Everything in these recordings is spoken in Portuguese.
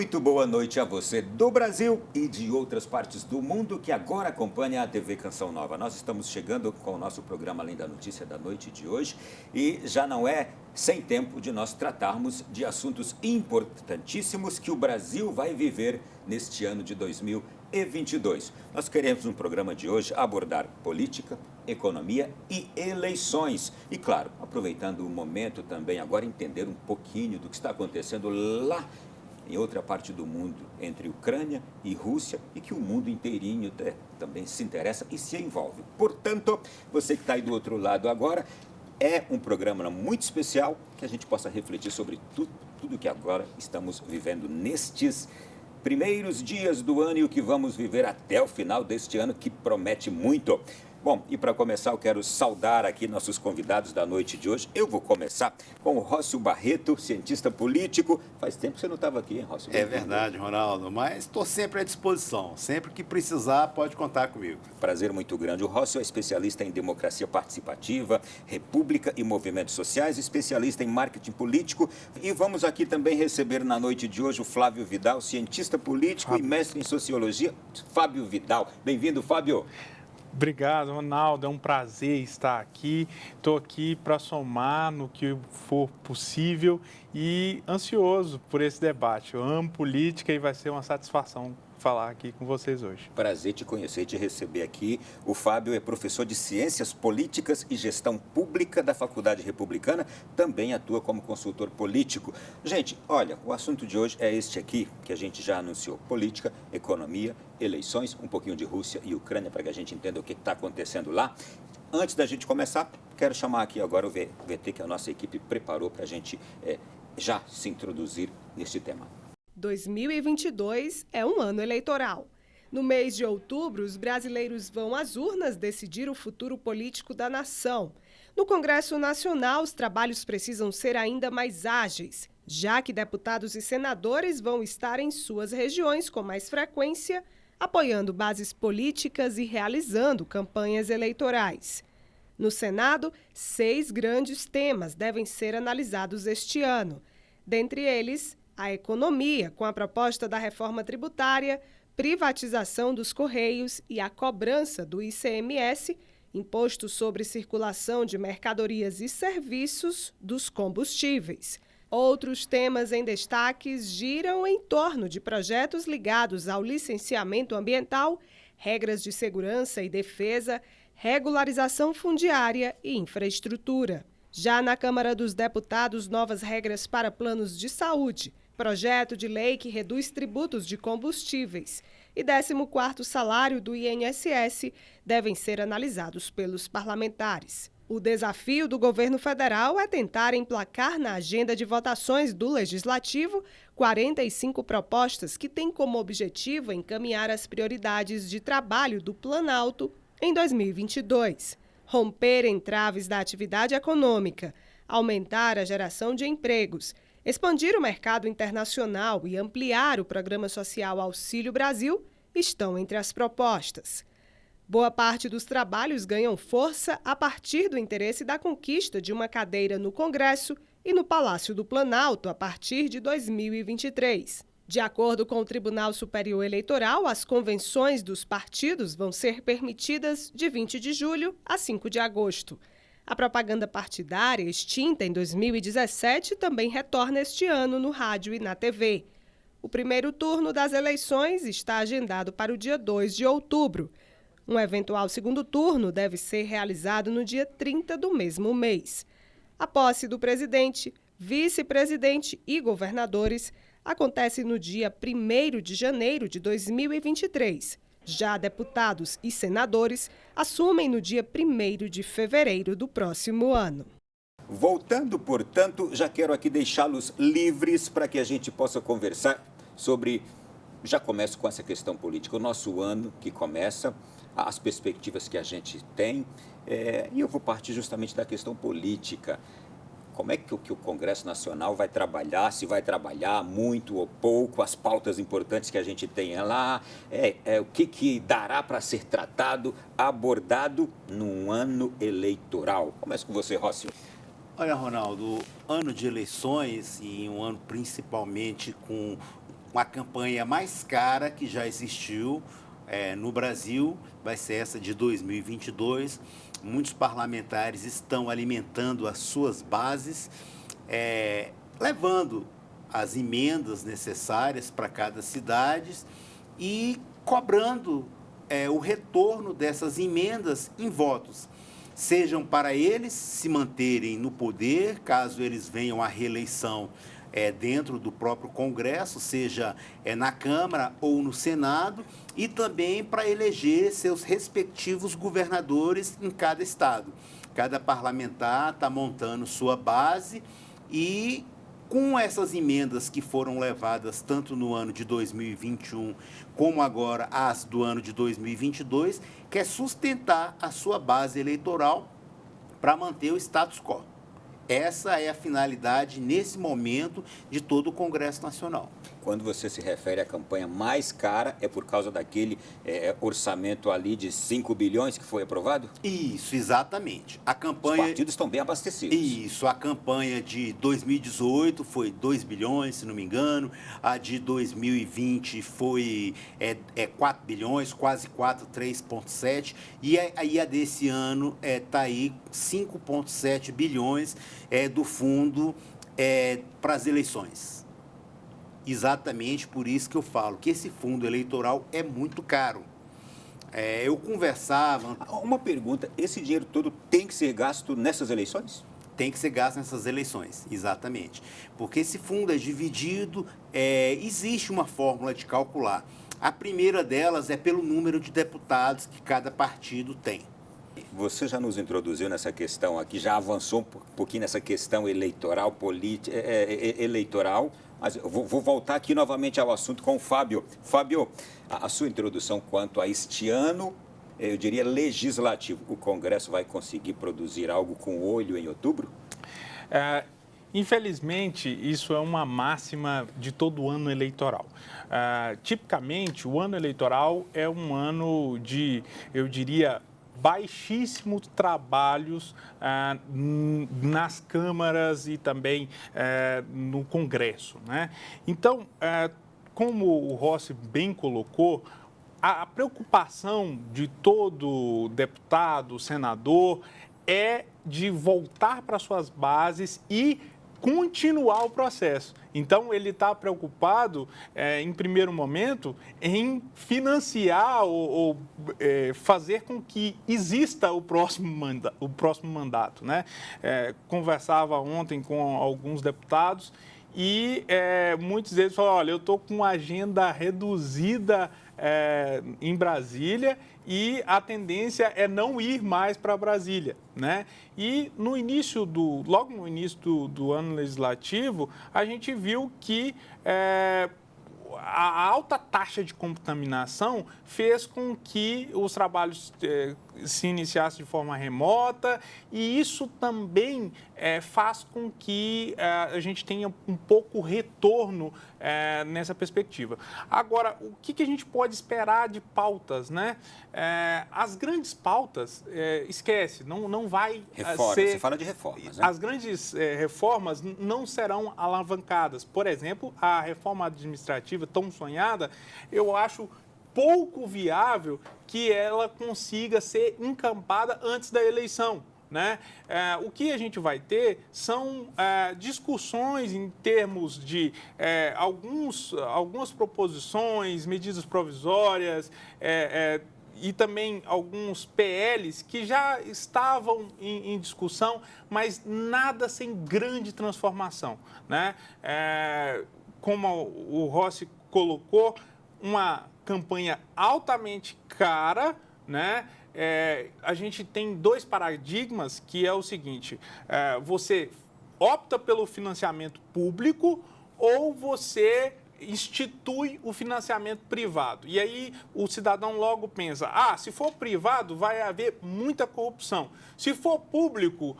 Muito boa noite a você do Brasil e de outras partes do mundo que agora acompanha a TV Canção Nova. Nós estamos chegando com o nosso programa Além da Notícia da noite de hoje e já não é sem tempo de nós tratarmos de assuntos importantíssimos que o Brasil vai viver neste ano de 2022. Nós queremos no programa de hoje abordar política, economia e eleições. E claro, aproveitando o momento também agora entender um pouquinho do que está acontecendo lá em outra parte do mundo, entre Ucrânia e Rússia, e que o mundo inteirinho também se interessa e se envolve. Portanto, você que está aí do outro lado agora, é um programa muito especial que a gente possa refletir sobre tudo que agora estamos vivendo nestes primeiros dias do ano e o que vamos viver até o final deste ano, que promete muito. Bom, e para começar, eu quero saudar aqui nossos convidados da noite de hoje. Eu vou começar com o Rócio Barreto, cientista político. Faz tempo que você não estava aqui, hein, Rócio? É verdade, Ronaldo, mas estou sempre à disposição. Sempre que precisar, pode contar comigo. Prazer muito grande. O Rócio é especialista em democracia participativa, república e movimentos sociais, especialista em marketing político. E vamos aqui também receber na noite de hoje o Flávio Vidal, cientista político e mestre em sociologia. Fábio Vidal. Bem-vindo, Fábio. Obrigado, Ronaldo. É um prazer estar aqui. Estou aqui para somar no que for possível e ansioso por esse debate. Eu amo política e vai ser uma satisfação falar aqui com vocês hoje. Prazer te conhecer e te receber aqui. O Fábio é professor de Ciências Políticas e Gestão Pública da Faculdade Republicana, também atua como consultor político. Gente, olha, o assunto de hoje é este aqui, que a gente já anunciou: política, economia, eleições, um pouquinho de Rússia e Ucrânia, para que a gente entenda o que está acontecendo lá. Antes da gente começar, quero chamar aqui agora o VT, que a nossa equipe preparou para a gente já se introduzir neste tema. 2022 é um ano eleitoral. No mês de outubro, os brasileiros vão às urnas decidir o futuro político da nação. No Congresso Nacional, os trabalhos precisam ser ainda mais ágeis, já que deputados e senadores vão estar em suas regiões com mais frequência, apoiando bases políticas e realizando campanhas eleitorais. No Senado, 6 grandes temas devem ser analisados este ano. Dentre eles, a economia, com a proposta da reforma tributária, privatização dos Correios e a cobrança do ICMS, Imposto sobre Circulação de Mercadorias e Serviços, dos combustíveis. Outros temas em destaques giram em torno de projetos ligados ao licenciamento ambiental, regras de segurança e defesa, regularização fundiária e infraestrutura. Já na Câmara dos Deputados, novas regras para planos de saúde, projeto de lei que reduz tributos de combustíveis e 14º salário do INSS devem ser analisados pelos parlamentares. O desafio do governo federal é tentar emplacar na agenda de votações do Legislativo 45 propostas que têm como objetivo encaminhar as prioridades de trabalho do Planalto em 2022. Romper entraves da atividade econômica, aumentar a geração de empregos, expandir o mercado internacional e ampliar o Programa Social Auxílio Brasil estão entre as propostas. Boa parte dos trabalhos ganham força a partir do interesse da conquista de uma cadeira no Congresso e no Palácio do Planalto a partir de 2023. De acordo com o Tribunal Superior Eleitoral, as convenções dos partidos vão ser permitidas de 20 de julho a 5 de agosto. A propaganda partidária, extinta em 2017, também retorna este ano no rádio e na TV. O primeiro turno das eleições está agendado para o dia 2 de outubro. Um eventual segundo turno deve ser realizado no dia 30 do mesmo mês. A posse do presidente, vice-presidente e governadores acontece no dia 1º de janeiro de 2023. Já deputados e senadores assumem no dia 1º de fevereiro do próximo ano. Voltando, portanto, já quero aqui deixá-los livres para que a gente possa conversar sobre... Já começo com essa questão política. O nosso ano que começa, as perspectivas que a gente tem, e eu vou partir justamente da questão política. Como é que o Congresso Nacional vai trabalhar, se vai trabalhar muito ou pouco, as pautas importantes que a gente tem lá, o que dará para ser tratado, abordado num ano eleitoral. Começo com você, Rócio. Olha, Ronaldo, ano de eleições e um ano principalmente uma campanha mais cara que já existiu no Brasil, vai ser essa de 2022. Muitos parlamentares estão alimentando as suas bases, levando as emendas necessárias para cada cidade e cobrando o retorno dessas emendas em votos, sejam para eles se manterem no poder, caso eles venham à reeleição dentro do próprio Congresso, seja na Câmara ou no Senado, e também para eleger seus respectivos governadores em cada estado. Cada parlamentar está montando sua base e, com essas emendas que foram levadas tanto no ano de 2021 como agora as do ano de 2022, quer sustentar a sua base eleitoral para manter o status quo. Essa é a finalidade, nesse momento, de todo o Congresso Nacional. Quando você se refere à campanha mais cara, é por causa daquele orçamento ali de 5 bilhões que foi aprovado? Isso, exatamente. A campanha... Os partidos estão bem abastecidos. Isso, a campanha de 2018 foi 2 bilhões, se não me engano. A de 2020 foi 4 bilhões, quase 4, 3,7. E a desse ano está aí 5,7 bilhões do fundo para as eleições. Exatamente por isso que eu falo que esse fundo eleitoral é muito caro. Eu conversava... Uma pergunta, esse dinheiro todo tem que ser gasto nessas eleições? Tem que ser gasto nessas eleições, exatamente. Porque esse fundo é dividido, existe uma fórmula de calcular. A primeira delas é pelo número de deputados que cada partido tem. Você já nos introduziu nessa questão aqui, já avançou um pouquinho nessa questão eleitoral, política, eleitoral, mas eu vou voltar aqui novamente ao assunto com o Fábio. Fábio, a sua introdução quanto a este ano, eu diria legislativo, o Congresso vai conseguir produzir algo com olho em outubro? Infelizmente, isso é uma máxima de todo ano eleitoral. Tipicamente, o ano eleitoral é um ano de, eu diria, baixíssimos trabalhos nas câmaras e também no Congresso, né? Então, como o Rossi bem colocou, a preocupação de todo deputado, senador, é de voltar para suas bases e continuar o processo. Então, ele está preocupado, em primeiro momento, em financiar ou fazer com que exista o próximo mandato, né? Conversava ontem com alguns deputados e muitos deles falaram, olha, eu estou com uma agenda reduzida em Brasília e a tendência é não ir mais para Brasília, né? E logo no início do ano legislativo, a gente viu que a alta taxa de contaminação fez com que os trabalhos se iniciassem de forma remota e isso também faz com que a gente tenha um pouco retorno nessa perspectiva. Agora, o que a gente pode esperar de pautas, né? As grandes pautas, esquece, não vai ser... Você fala de reformas, né? As grandes reformas não serão alavancadas. Por exemplo, a reforma administrativa tão sonhada, eu acho pouco viável que ela consiga ser encampada antes da eleição, né? O que a gente vai ter são discussões em termos de algumas proposições, medidas provisórias, e também alguns PLs que já estavam em discussão, mas nada sem grande transformação, né? Como o Rossi colocou, uma campanha altamente cara, né? A gente tem dois paradigmas, que é o seguinte, você opta pelo financiamento público ou você institui o financiamento privado. E aí o cidadão logo pensa, se for privado vai haver muita corrupção. Se for público,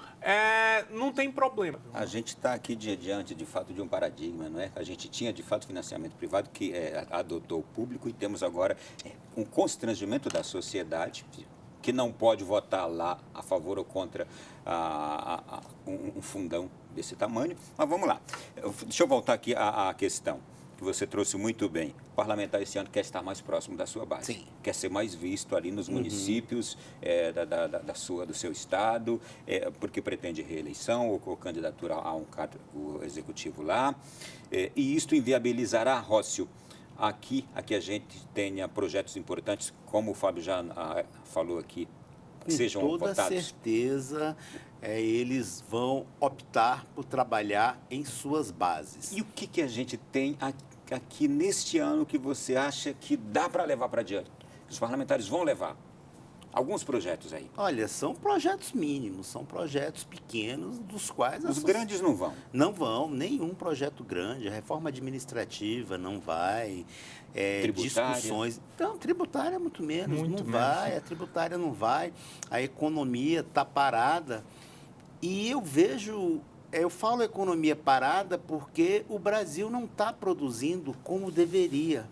não tem problema. A gente está aqui diante, de fato, de um paradigma, não é? A gente tinha, de fato, financiamento privado que adotou o público e temos agora um constrangimento da sociedade que não pode votar lá a favor ou contra um fundão desse tamanho. Mas vamos lá. Deixa eu voltar aqui à questão. que você trouxe muito bem. O parlamentar esse ano quer estar mais próximo da sua base. Sim. Quer ser mais visto ali nos municípios do seu estado, porque pretende reeleição ou candidatura a um cargo executivo lá. E isto inviabilizará, Rócio, aqui a gente tenha projetos importantes, como o Fábio já falou aqui, que sejam Com toda votados. certeza, eles vão optar por trabalhar em suas bases. E o que a gente tem aqui neste ano que você acha que dá para levar para diante? Que os parlamentares vão levar? Alguns projetos aí. Olha, são projetos mínimos, são projetos pequenos, dos quais... Os grandes não vão. Não vão, nenhum projeto grande. A reforma administrativa não vai. Tributária. Discussões... Não, tributária muito menos. Muito não menos. vai, a tributária não vai. A economia está parada. E eu falo economia parada porque o Brasil não está produzindo como deveria.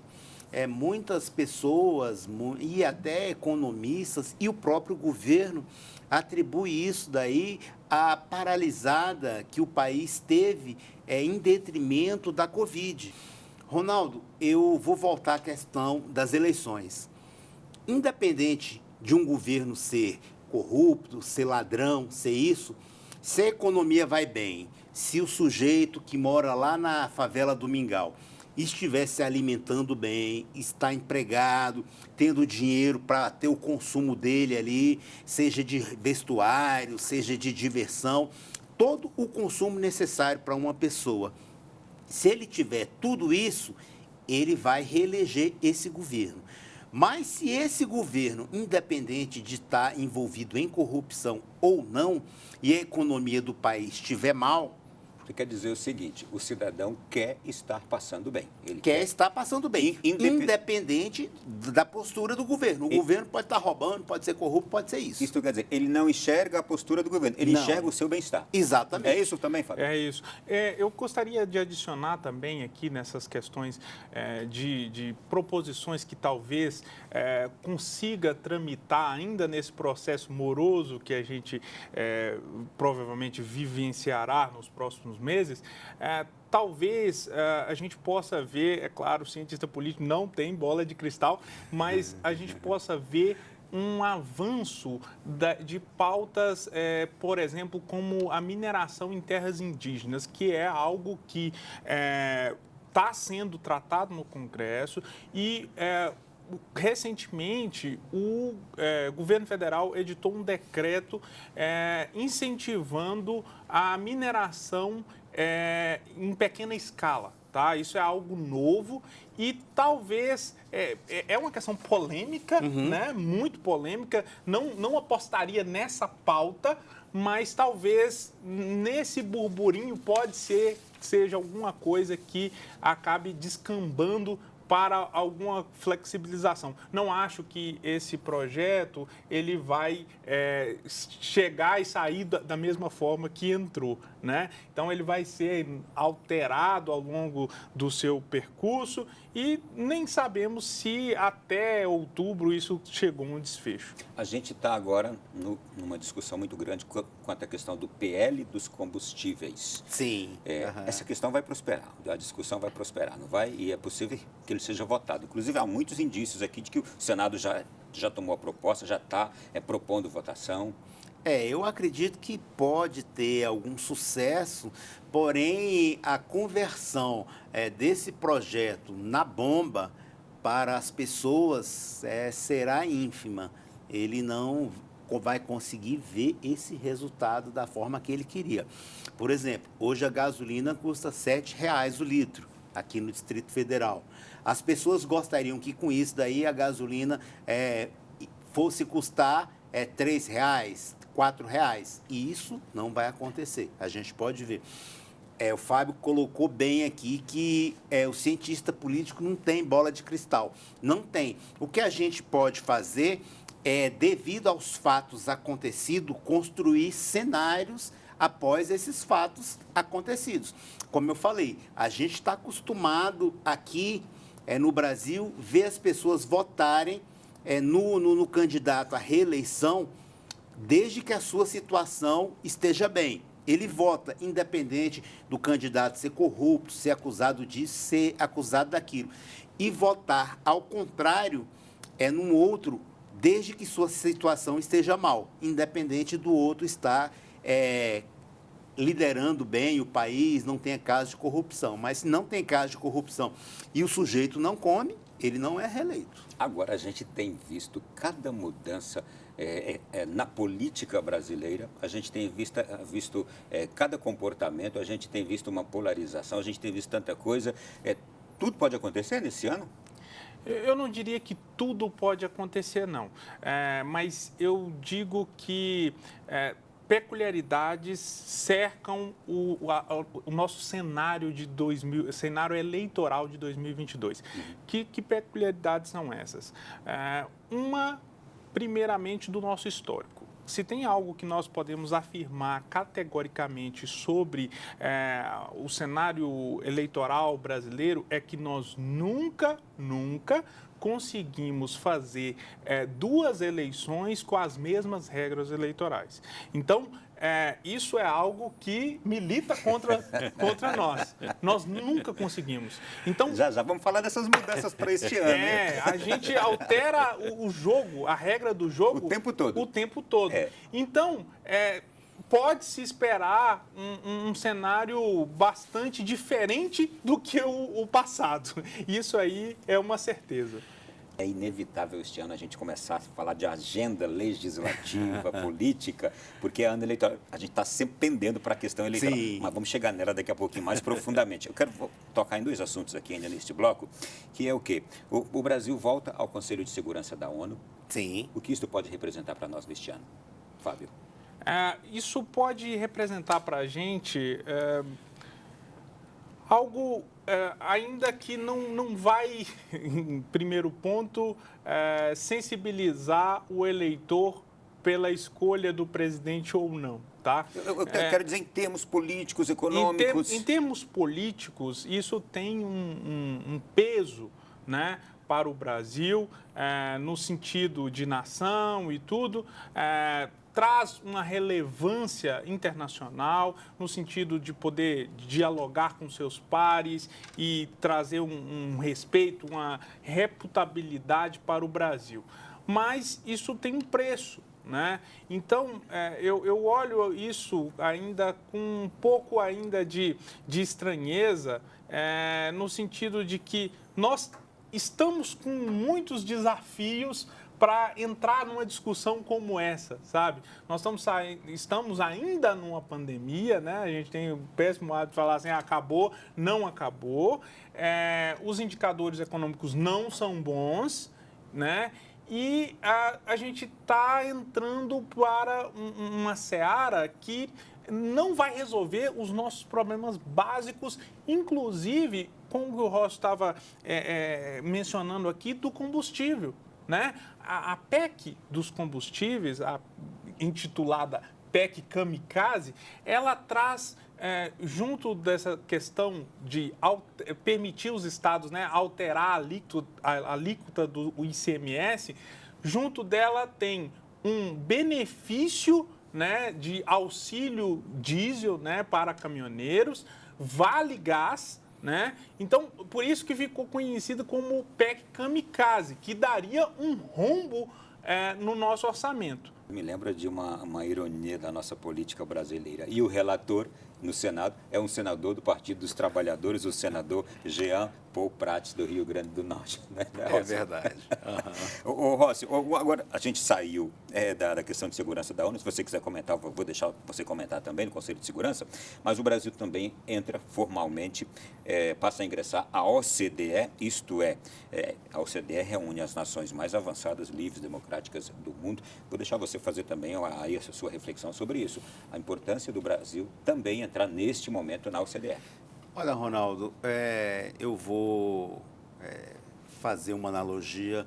Muitas pessoas e até economistas e o próprio governo atribui isso daí à paralisada que o país teve em detrimento da Covid. Ronaldo, eu vou voltar à questão das eleições. Independente de um governo ser corrupto, ser ladrão, ser isso, se a economia vai bem, se o sujeito que mora lá na favela do Mingau estiver se alimentando bem, está empregado, tendo dinheiro para ter o consumo dele ali, seja de vestuário, seja de diversão, todo o consumo necessário para uma pessoa. Se ele tiver tudo isso, ele vai reeleger esse governo. Mas se esse governo, independente de estar envolvido em corrupção ou não, e a economia do país estiver mal, Você quer dizer o seguinte, o cidadão quer estar passando bem. Ele quer estar passando bem, independente da postura do governo. O governo pode estar roubando, pode ser corrupto, pode ser isso. Isso quer dizer, ele não enxerga a postura do governo, ele Não. enxerga o seu bem-estar. Exatamente. É isso também, Fábio? É isso. Eu gostaria de adicionar também aqui nessas questões de proposições que talvez consiga tramitar ainda nesse processo moroso que a gente provavelmente vivenciará nos próximos meses. Talvez a gente possa ver, é claro, o cientista político não tem bola de cristal, mas a gente possa ver um avanço de pautas, por exemplo, como a mineração em terras indígenas, que é algo que está sendo tratado no Congresso e recentemente o governo federal editou um decreto incentivando a mineração em pequena escala. Tá? Isso é algo novo e talvez é uma questão polêmica, né? Muito polêmica. Não apostaria nessa pauta, mas talvez nesse burburinho pode ser que seja alguma coisa que acabe descambando para alguma flexibilização. Não acho que esse projeto ele vai chegar e sair da mesma forma que entrou, né? Então ele vai ser alterado ao longo do seu percurso e nem sabemos se até outubro isso chegou a um desfecho. A gente está agora numa discussão muito grande quanto à questão do PL dos combustíveis. Sim. Essa questão vai prosperar, a discussão vai prosperar, não vai? E é possível que ele seja votado. Inclusive, há muitos indícios aqui de que o Senado já tomou a proposta, já está propondo votação. Eu acredito que pode ter algum sucesso, porém a conversão desse projeto na bomba para as pessoas será ínfima. Ele não vai conseguir ver esse resultado da forma que ele queria. Por exemplo, hoje a gasolina custa R$ 7,00 o litro aqui no Distrito Federal. As pessoas gostariam que com isso daí a gasolina fosse custar R$ 3,00, R$ 4,00. E isso não vai acontecer. A gente pode ver. O Fábio colocou bem aqui que o cientista político não tem bola de cristal. Não tem. O que a gente pode fazer devido aos fatos acontecidos, construir cenários após esses fatos acontecidos. Como eu falei, a gente está acostumado aqui no Brasil ver as pessoas votarem no candidato à reeleição desde que a sua situação esteja bem. Ele vota, independente do candidato ser corrupto, ser acusado disso, ser acusado daquilo. E votar ao contrário num outro, desde que sua situação esteja mal, independente do outro estar liderando bem o país, não tenha caso de corrupção. Mas se não tem caso de corrupção e o sujeito não come, ele não é reeleito. Agora, a gente tem visto cada mudança na política brasileira, a gente tem visto cada comportamento, a gente tem visto uma polarização, a gente tem visto tanta coisa. Tudo pode acontecer nesse ano? Eu não diria que tudo pode acontecer, não. Mas eu digo que peculiaridades cercam o nosso cenário cenário eleitoral de 2022. Que peculiaridades são essas? Primeiramente, do nosso histórico. Se tem algo que nós podemos afirmar categoricamente sobre o cenário eleitoral brasileiro é que nós nunca conseguimos fazer duas eleições com as mesmas regras eleitorais. Então, isso é algo que milita contra nós. Nós nunca conseguimos. Então, já vamos falar dessas mudanças para este ano. A gente altera o jogo, a regra do jogo... O tempo todo. O tempo todo. Então, pode-se esperar um cenário bastante diferente do que o passado. Isso aí é uma certeza. É inevitável este ano a gente começar a falar de agenda legislativa, política, porque é ano eleitoral. A gente está sempre pendendo para a questão eleitoral. Sim. Mas vamos chegar nela daqui a pouquinho mais profundamente. Eu quero tocar em dois assuntos aqui ainda neste bloco, que é o quê? O Brasil volta ao Conselho de Segurança da ONU. Sim. O que isso pode representar para nós neste ano, Fábio? Isso pode representar para a gente algo ainda que não vai, em primeiro ponto, sensibilizar o eleitor pela escolha do presidente ou não, tá? Eu quero dizer em termos políticos, econômicos. Em termos políticos, isso tem um peso, né, para o Brasil, no sentido de nação e tudo, traz uma relevância internacional no sentido de poder dialogar com seus pares e trazer um respeito, uma reputabilidade para o Brasil. Mas isso tem um preço, né? Então, eu olho isso ainda com um pouco ainda de estranheza, no sentido de que nós estamos com muitos desafios para entrar numa discussão como essa, sabe? Nós estamos ainda numa pandemia, né? A gente tem o péssimo hábito de falar assim, acabou, não acabou. Os indicadores econômicos não são bons, né? E a gente está entrando para uma seara que não vai resolver os nossos problemas básicos, inclusive, como o Ross estava mencionando aqui, do combustível. Né? A PEC dos combustíveis, intitulada PEC Kamikaze, ela traz, junto dessa questão de permitir os estados, né, alterar a alíquota do ICMS, junto dela tem um benefício, né, de auxílio diesel, né, para caminhoneiros, vale gás, né? Então, por isso que ficou conhecido como PEC Kamikaze, que daria um rombo no nosso orçamento. Me lembra de uma ironia da nossa política brasileira. E o relator no Senado é um senador do Partido dos Trabalhadores, o senador Jean Paul Prats, do Rio Grande do Norte. Né? É verdade. Ô, Rossi, agora a gente saiu da questão de segurança da ONU. Se você quiser comentar, eu vou deixar você comentar também no Conselho de Segurança. Mas o Brasil também entra formalmente, passa a ingressar à OCDE, isto é, a OCDE reúne as nações mais avançadas, livres, democráticas do mundo. Vou deixar você fazer também aí a sua reflexão sobre isso. A importância do Brasil também entrar neste momento na OCDE. Olha, Ronaldo, eu vou fazer uma analogia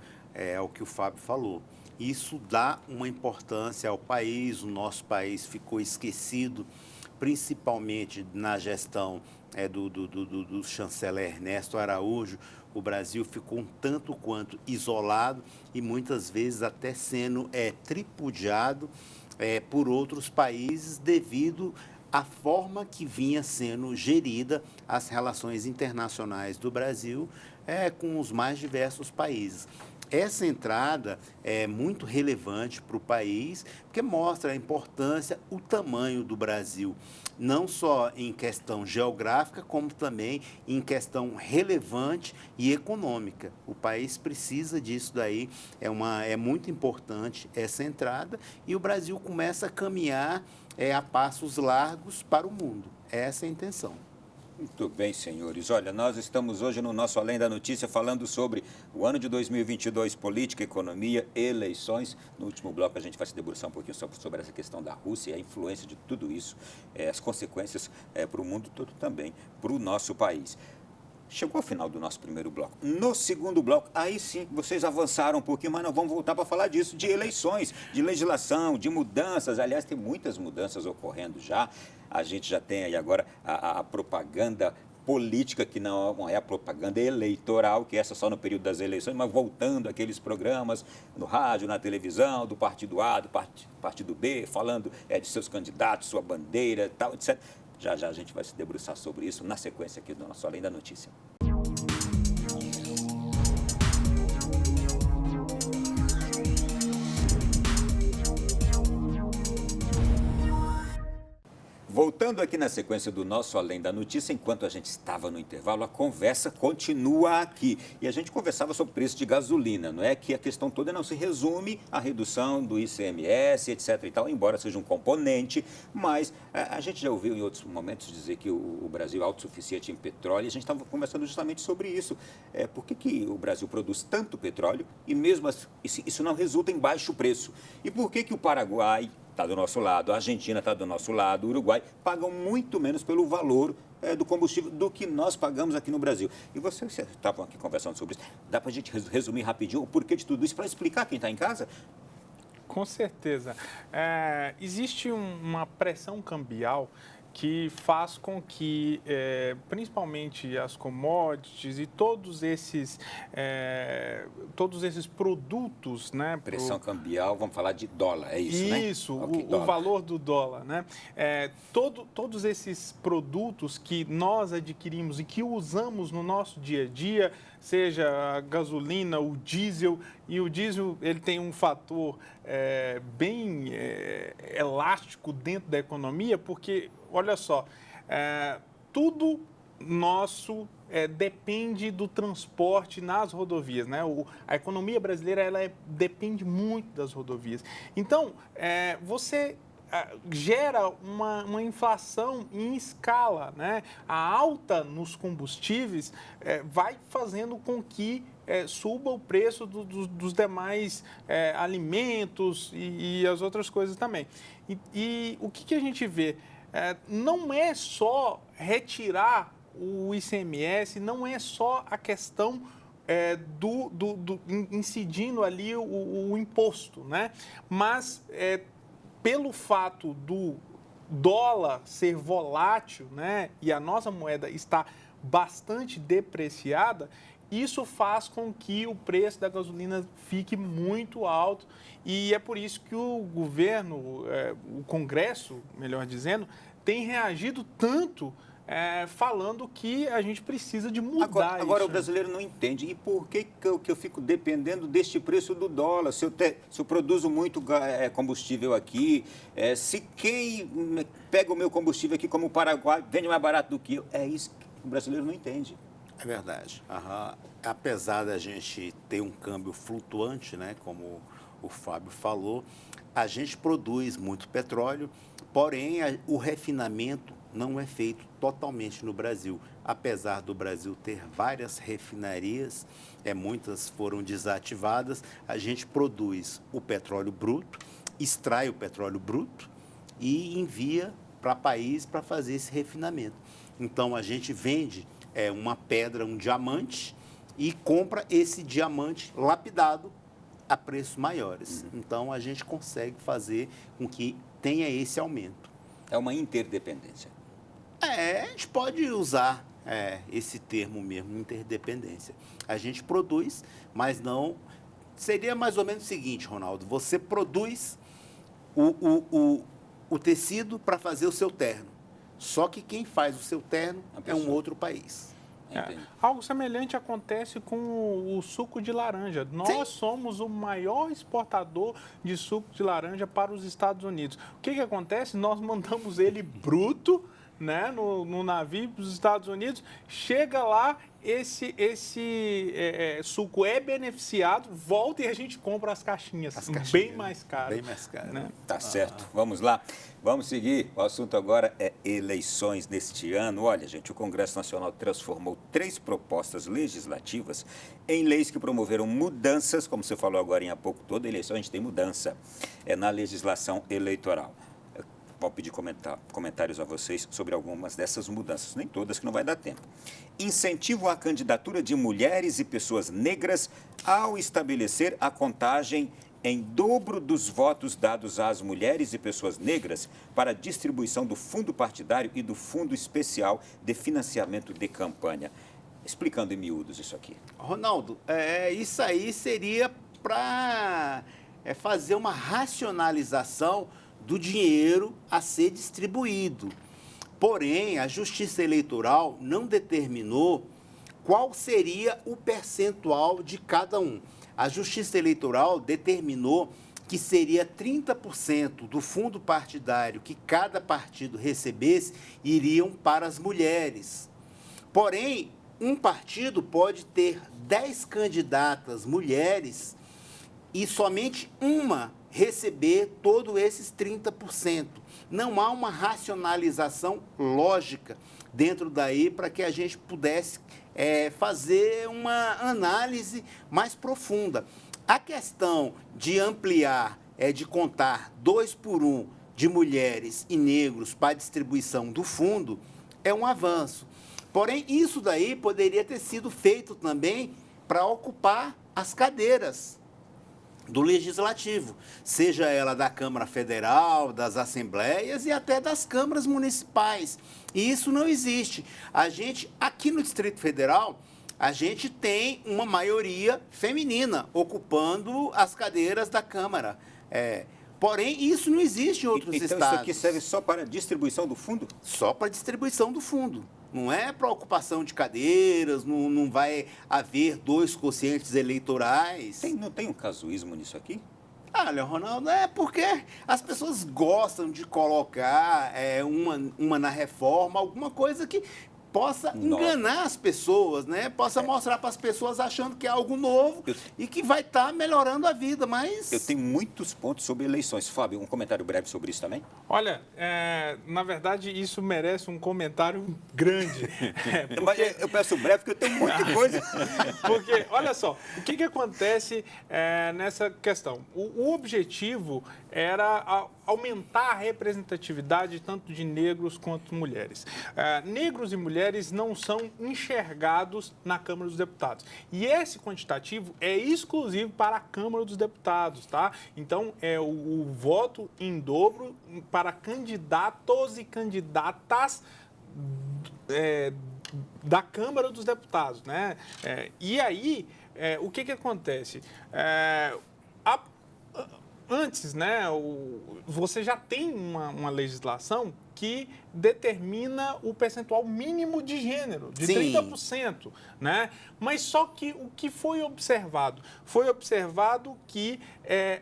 ao que o Fábio falou. Isso dá uma importância ao país, o nosso país ficou esquecido, principalmente na gestão do chanceler Ernesto Araújo. O Brasil ficou um tanto quanto isolado e muitas vezes até sendo tripudiado por outros países devido a forma que vinha sendo gerida as relações internacionais do Brasil com os mais diversos países. Essa entrada é muito relevante para o país, porque mostra a importância, o tamanho do Brasil, não só em questão geográfica, como também em questão relevante e econômica. O país precisa disso daí, é muito importante essa entrada, e o Brasil começa a caminhar a passos largos para o mundo. Essa é a intenção. Muito bem, senhores. Olha, nós estamos hoje no nosso Além da Notícia falando sobre o ano de 2022, política, economia, eleições. No último bloco a gente vai se debruçar um pouquinho sobre essa questão da Rússia e a influência de tudo isso, as consequências para o mundo todo também, para o nosso país. Chegou ao final do nosso primeiro bloco. No segundo bloco, aí sim, vocês avançaram um pouquinho, mas nós vamos voltar para falar disso, de eleições, de legislação, de mudanças. Aliás, tem muitas mudanças ocorrendo já. A gente já tem aí agora a propaganda política, que não é a propaganda eleitoral, que é essa só no período das eleições, mas voltando aqueles programas no rádio, na televisão, do partido A, do partido B, falando de seus candidatos, sua bandeira, tal, etc. Já já a gente vai se debruçar sobre isso na sequência aqui do nosso Além da Notícia. Voltando aqui na sequência do nosso Além da Notícia, enquanto a gente estava no intervalo, a conversa continua aqui. E a gente conversava sobre o preço de gasolina, não é? Que a questão toda não se resume à redução do ICMS, etc. e tal, embora seja um componente, mas a gente já ouviu em outros momentos dizer que o Brasil é autossuficiente em petróleo, e a gente estava conversando justamente sobre isso. Por que o Brasil produz tanto petróleo e mesmo isso não resulta em baixo preço? E por que o Paraguai está do nosso lado, a Argentina está do nosso lado, o Uruguai pagam muito menos pelo valor do combustível do que nós pagamos aqui no Brasil? E vocês estavam aqui conversando sobre isso. Dá para a gente resumir rapidinho o porquê de tudo isso para explicar quem está em casa? Com certeza. Existe uma pressão cambial que faz com que, principalmente as commodities e todos esses produtos, né? Pressão cambial, vamos falar de dólar, é isso, né? Isso, Okay, o valor do dólar, né? Todos esses produtos que nós adquirimos e que usamos no nosso dia a dia, seja a gasolina, o diesel, e o diesel ele tem um fator bem elástico dentro da economia, porque, olha só, tudo nosso depende do transporte nas rodovias, né? A economia brasileira depende muito das rodovias. Então, você gera uma inflação em escala, né? A alta nos combustíveis vai fazendo com que suba o preço dos demais alimentos e as outras coisas também. E o que a gente vê? Não é só retirar o ICMS, não é só a questão incidindo ali o imposto, né? Mas pelo fato do dólar ser volátil, né, e a nossa moeda está bastante depreciada, isso faz com que o preço da gasolina fique muito alto, e é por isso que o governo, o Congresso, melhor dizendo, tem reagido tanto falando que a gente precisa de mudar isso. Agora o brasileiro não entende. E por que eu fico dependendo deste preço do dólar? Se eu produzo muito combustível aqui, se quem pega o meu combustível aqui, como o Paraguai, vende mais barato do que eu, é isso que o brasileiro não entende. É verdade. Apesar da gente ter um câmbio flutuante, né, como o Fábio falou, a gente produz muito petróleo, porém o refinamento não é feito totalmente no Brasil. Apesar do Brasil ter várias refinarias, muitas foram desativadas, a gente produz o petróleo bruto, extrai o petróleo bruto e envia para país para fazer esse refinamento. Então, a gente vende uma pedra, um diamante, e compra esse diamante lapidado a preços maiores. Então, a gente consegue fazer com que tenha esse aumento. É uma interdependência. A gente pode usar esse termo mesmo, interdependência. A gente produz, mas não... Seria mais ou menos o seguinte, Ronaldo, você produz o tecido para fazer o seu terno. só que quem faz o seu terno é um outro país. Algo semelhante acontece com o suco de laranja. Nós somos o maior exportador de suco de laranja para os Estados Unidos. O que acontece? Nós mandamos ele bruto, né, no navio para os Estados Unidos, chega lá, esse suco é beneficiado, volta e a gente compra as caixinhas bem mais caras. Bem mais caras. Né? Tá certo. Vamos lá. Vamos seguir. O assunto agora é eleições neste ano. Olha, gente, o Congresso Nacional transformou 3 propostas legislativas em leis que promoveram mudanças, como você falou agora há pouco, toda eleição a gente tem mudança, na legislação eleitoral. Vou pedir comentários a vocês sobre algumas dessas mudanças, nem todas, que não vai dar tempo. Incentivo à candidatura de mulheres e pessoas negras ao estabelecer a contagem em dobro dos votos dados às mulheres e pessoas negras para a distribuição do fundo partidário e do fundo especial de financiamento de campanha. Explicando em miúdos isso aqui. Ronaldo, isso aí seria para fazer uma racionalização do dinheiro a ser distribuído. Porém, a Justiça Eleitoral não determinou qual seria o percentual de cada um. A Justiça Eleitoral determinou que seria 30% do fundo partidário que cada partido recebesse iriam para as mulheres. Porém, um partido pode ter 10 candidatas mulheres e somente uma receber todos esses 30%. Não há uma racionalização lógica dentro daí para que a gente pudesse fazer uma análise mais profunda. A questão de ampliar, de contar 2 por 1 de mulheres e negros para a distribuição do fundo é um avanço. Porém, isso daí poderia ter sido feito também para ocupar as cadeiras do Legislativo, seja ela da Câmara Federal, das Assembleias e até das câmaras municipais. E isso não existe. A gente, aqui no Distrito Federal, a gente tem uma maioria feminina ocupando as cadeiras da Câmara. Porém, isso não existe em outros estados. Então, isso aqui serve só para a distribuição do fundo? Só para a distribuição do fundo. Não é para ocupação de cadeiras, não vai haver 2 quocientes eleitorais. Não tem um casuísmo nisso aqui? Olha, Ronaldo, porque as pessoas gostam de colocar uma na reforma, alguma coisa que possa enganar as pessoas, né? Possa mostrar para as pessoas achando que é algo novo e que vai estar melhorando a vida, mas... Eu tenho muitos pontos sobre eleições. Fábio, um comentário breve sobre isso também? Olha, na verdade, isso merece um comentário grande. Mas eu peço breve porque eu tenho muita coisa. Porque, olha só, o que acontece nessa questão? O objetivo era aumentar a representatividade tanto de negros quanto mulheres. Negros e mulheres não são enxergados na Câmara dos Deputados. E esse quantitativo é exclusivo para a Câmara dos Deputados, tá? Então, é o voto em dobro para candidatos e candidatas da Câmara dos Deputados, né? E aí, o que acontece? Antes, né, você já tem uma legislação que determina o percentual mínimo de gênero, de 30%, né? Mas só que o que foi observado? Foi observado que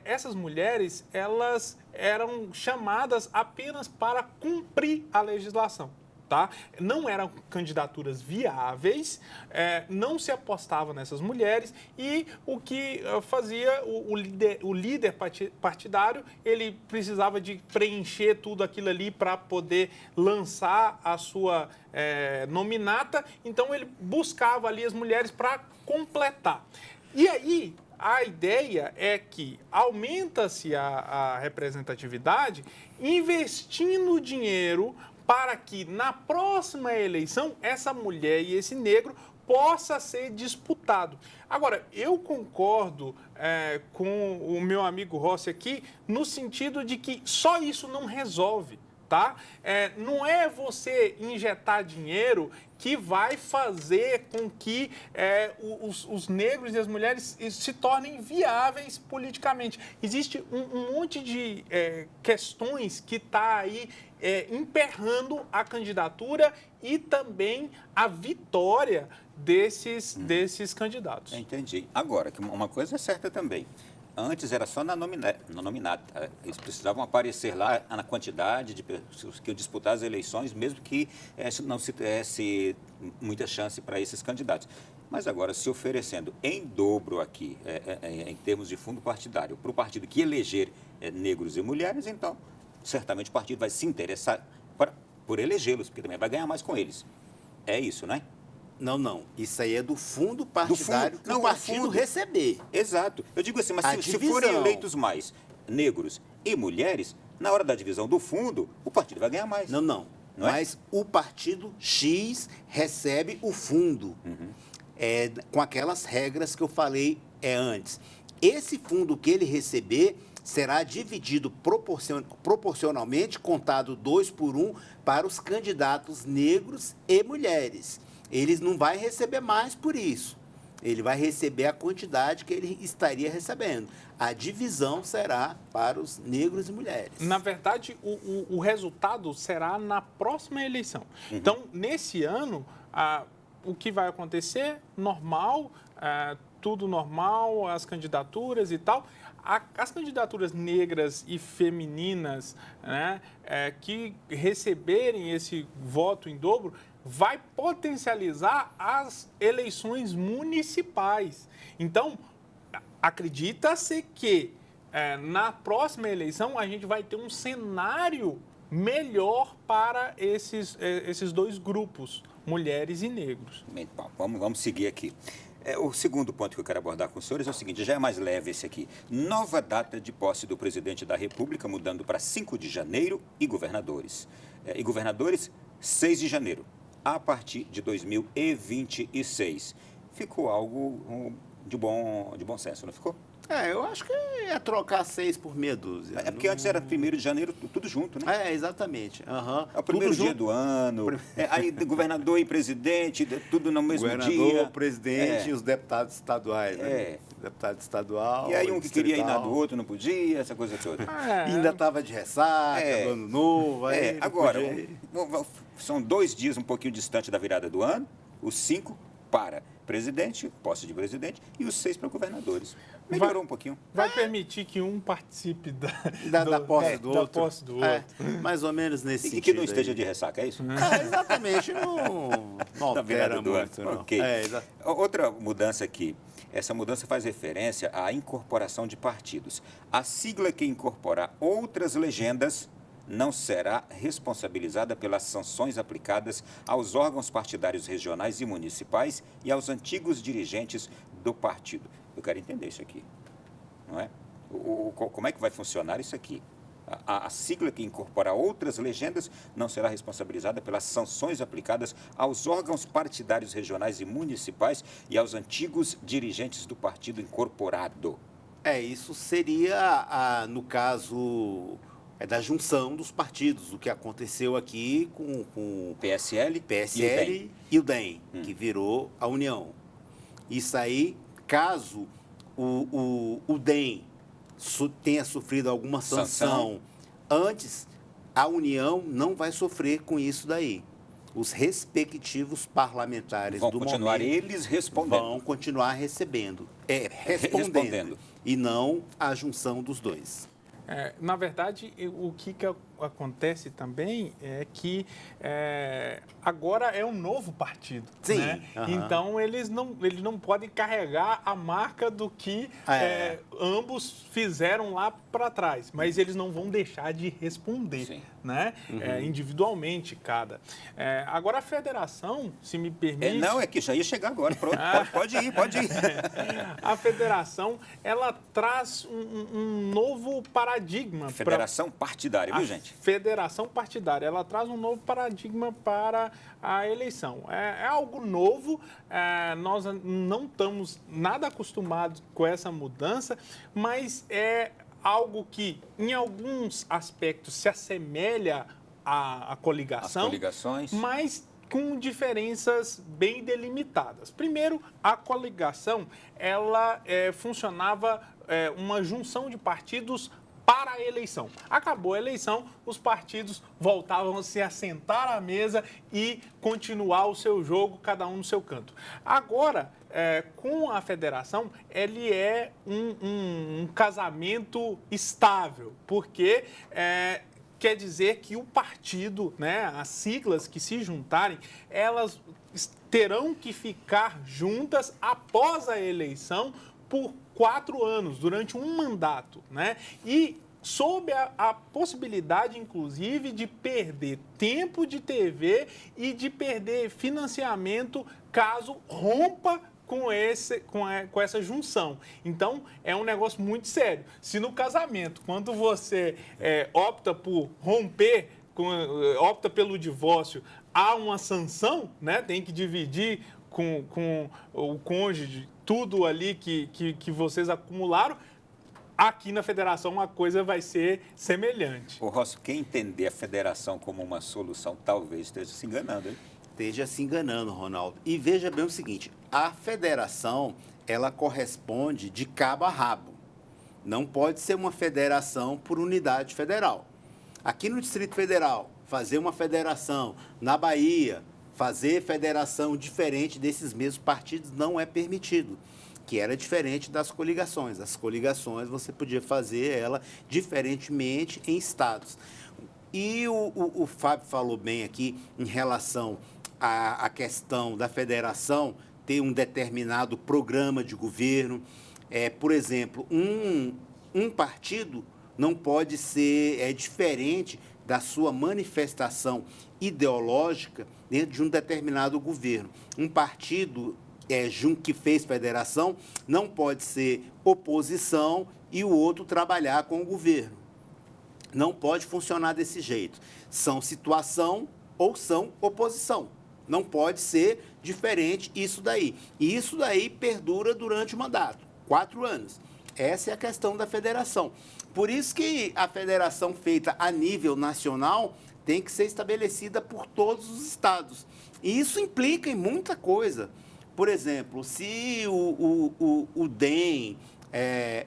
essas mulheres, elas eram chamadas apenas para cumprir a legislação. Tá? Não eram candidaturas viáveis, não se apostava nessas mulheres e o que fazia o líder partidário, ele precisava de preencher tudo aquilo ali para poder lançar a sua nominata, então ele buscava ali as mulheres para completar. E aí, a ideia é que aumenta-se a representatividade investindo dinheiro para que na próxima eleição essa mulher e esse negro possa ser disputado. Agora, eu concordo com o meu amigo Rossi aqui no sentido de que só isso não resolve. tá? Não é você injetar dinheiro que vai fazer com que os negros e as mulheres se tornem viáveis politicamente. Existe um monte de questões que está aí emperrando a candidatura e também a vitória desses candidatos. Entendi. Agora, que uma coisa é certa também. Antes era só na nominata. Eles precisavam aparecer lá na quantidade de pessoas que disputaram as eleições, mesmo que não se tivesse muita chance para esses candidatos. Mas agora, se oferecendo em dobro aqui, em termos de fundo partidário, para o partido que eleger negros e mulheres, então, certamente o partido vai se interessar por elegê-los, porque também vai ganhar mais com eles. É isso, não é? Não. Isso aí é do fundo partidário que o partido receber. Exato. Eu digo assim, mas se forem eleitos mais negros e mulheres, na hora da divisão do fundo, o partido vai ganhar mais. Não. Mas o partido X recebe o fundo. Com aquelas regras que eu falei antes. Esse fundo que ele receber será dividido proporcionalmente, contado 2 por 1, para os candidatos negros e mulheres. Ele não vai receber mais por isso. Ele vai receber a quantidade que ele estaria recebendo. A divisão será para os negros e mulheres. Na verdade, o resultado será na próxima eleição. Então, nesse ano, o que vai acontecer? Normal, tudo normal, as candidaturas e tal. As candidaturas negras e femininas, né, que receberem esse voto em dobro, vai potencializar as eleições municipais. Então, acredita-se que na próxima eleição a gente vai ter um cenário melhor para esses dois grupos, mulheres e negros. Vamos seguir aqui. O segundo ponto que eu quero abordar com os senhores é o seguinte, já é mais leve esse aqui. Nova data de posse do presidente da República, mudando para 5 de janeiro, e governadores. 6 de janeiro, a partir de 2026. Ficou algo de bom senso, não ficou? Eu acho que é trocar 6 por meia dúzia. É porque antes era 1º de janeiro, tudo junto, né? Exatamente. É o primeiro dia do ano, aí governador e presidente, tudo no mesmo dia. Governador, presidente e os deputados estaduais, né? Deputado estadual. E aí um que queria ir do outro não podia, essa coisa toda. Ainda estava de ressaca, do ano novo. Agora, são 2 dias um pouquinho distante da virada do ano, os 5 para presidente, posse de presidente, e os 6 para governadores. Melhorou um pouquinho. Vai permitir que um participe da posse do outro. Da posse do outro. Mais ou menos nesse sentido. E que não esteja de ressaca, é isso? Exatamente. Não altera muito, não. Okay. Outra mudança aqui. Essa mudança faz referência à incorporação de partidos. A sigla que incorporar outras legendas não será responsabilizada pelas sanções aplicadas aos órgãos partidários regionais e municipais e aos antigos dirigentes do partido. Eu quero entender isso aqui, não é? Como é que vai funcionar isso aqui? A sigla que incorpora outras legendas não será responsabilizada pelas sanções aplicadas aos órgãos partidários regionais e municipais e aos antigos dirigentes do partido incorporado. Isso seria, no caso, da junção dos partidos, o que aconteceu aqui com o PSL e o DEM, que virou a União. Isso aí, caso o DEM tenha sofrido alguma sanção antes, a União não vai sofrer com isso daí. Os respectivos parlamentares vão continuar eles respondendo. Vão continuar respondendo. E não a junção dos dois. Na verdade, o que acontece também é que agora é um novo partido. Sim. Né? Então, eles não podem carregar a marca do que ambos fizeram lá para trás, mas eles não vão deixar de responder, né? Individualmente, cada. Agora, a federação, se me permite... é que já ia chegar agora. Pronto, pode ir. A federação, ela traz um novo paradigma. Federação partidária, viu, gente? Federação partidária, ela traz um novo paradigma para a eleição. É algo novo, nós não estamos nada acostumados com essa mudança, mas é algo que, em alguns aspectos, se assemelha a coligação, as coligações, mas com diferenças bem delimitadas. Primeiro, a coligação, ela funcionava uma junção de partidos para a eleição. Acabou a eleição, os partidos voltavam a se assentar à mesa e continuar o seu jogo, cada um no seu canto. Agora, com a federação, ele é um casamento estável, porque quer dizer que o partido, né, as siglas que se juntarem, elas terão que ficar juntas após a eleição por 4 anos, durante um mandato, né? E sob a possibilidade, inclusive, de perder tempo de TV e de perder financiamento caso rompa com essa junção. Então, é um negócio muito sério. Se no casamento, quando você opta por romper, opta pelo divórcio, há uma sanção, né? Tem que dividir com o cônjuge tudo ali que vocês acumularam. Aqui na federação a coisa vai ser semelhante. O Rossi, quem entender a federação como uma solução talvez esteja se enganando, hein? Esteja se enganando, Ronaldo. E veja bem o seguinte, a federação, ela corresponde de cabo a rabo. Não pode ser uma federação por unidade federal. Aqui no Distrito Federal, fazer uma federação, na Bahia, fazer federação diferente desses mesmos partidos não é permitido, que era diferente das coligações. As coligações você podia fazer ela diferentemente em estados. E o Fábio falou bem aqui em relação à questão da federação ter um determinado programa de governo. Por exemplo, um partido não pode ser diferente da sua manifestação ideológica dentro de um determinado governo. Um partido que fez federação não pode ser oposição e o outro trabalhar com o governo. Não pode funcionar desse jeito. São situação ou são oposição. Não pode ser diferente isso daí. E isso daí perdura durante o mandato, 4 anos. Essa é a questão da federação. Por isso que a federação feita a nível nacional tem que ser estabelecida por todos os estados. E isso implica em muita coisa. Por exemplo, se o DEM...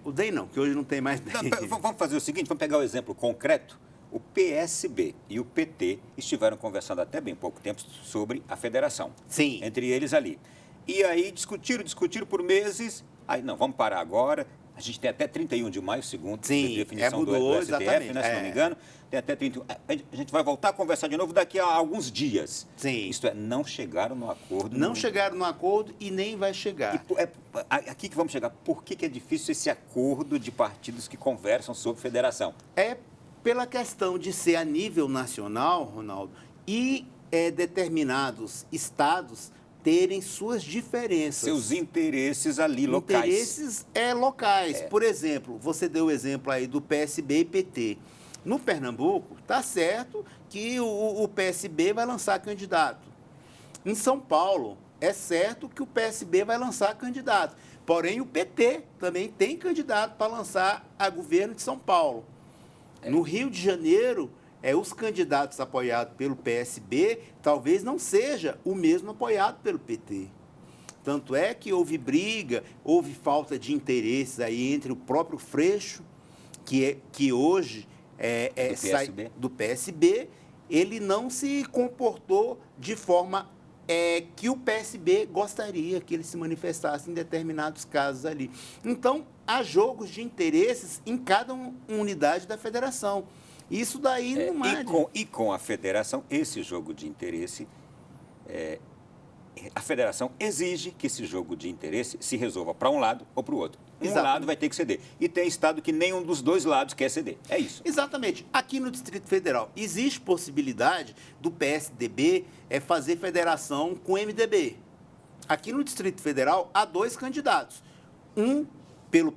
o DEM não, que hoje não tem mais DEM. Não, vamos fazer o seguinte, vamos pegar o exemplo concreto. O PSB e o PT estiveram conversando até bem pouco tempo sobre a federação. Sim. Entre eles ali. E aí discutiram por meses. Aí, não, vamos parar agora. A gente tem até 31 de maio, segundo a definição do STF, né, se não me engano. Tem até 31. A gente vai voltar a conversar de novo daqui a alguns dias. Sim. Isto é, não chegaram no acordo. Não chegaram no acordo e nem vai chegar. Aqui que vamos chegar. Por que é difícil esse acordo de partidos que conversam sobre federação? É pela questão de ser a nível nacional, Ronaldo, e determinados estados terem suas diferenças. Seus interesses ali locais. Interesses locais. Por exemplo, você deu o exemplo aí do PSB e PT. No Pernambuco, está certo que o PSB vai lançar candidato. Em São Paulo, é certo que o PSB vai lançar candidato. Porém, o PT também tem candidato para lançar a governo de São Paulo. No Rio de Janeiro, os candidatos apoiados pelo PSB talvez não seja o mesmo apoiado pelo PT. Tanto é que houve briga, houve falta de interesses aí entre o próprio Freixo, que hoje sai do PSB, ele não se comportou de forma que o PSB gostaria que ele se manifestasse em determinados casos ali. Então, há jogos de interesses em cada unidade da federação. Isso daí não é... E com a federação, esse jogo de interesse, a federação exige que esse jogo de interesse se resolva para um lado ou para o outro. Lado vai ter que ceder. E tem estado que nenhum dos dois lados quer ceder. É isso. Exatamente. Aqui no Distrito Federal, existe possibilidade do PSDB fazer federação com o MDB. Aqui no Distrito Federal, há 2 candidatos. Um pelo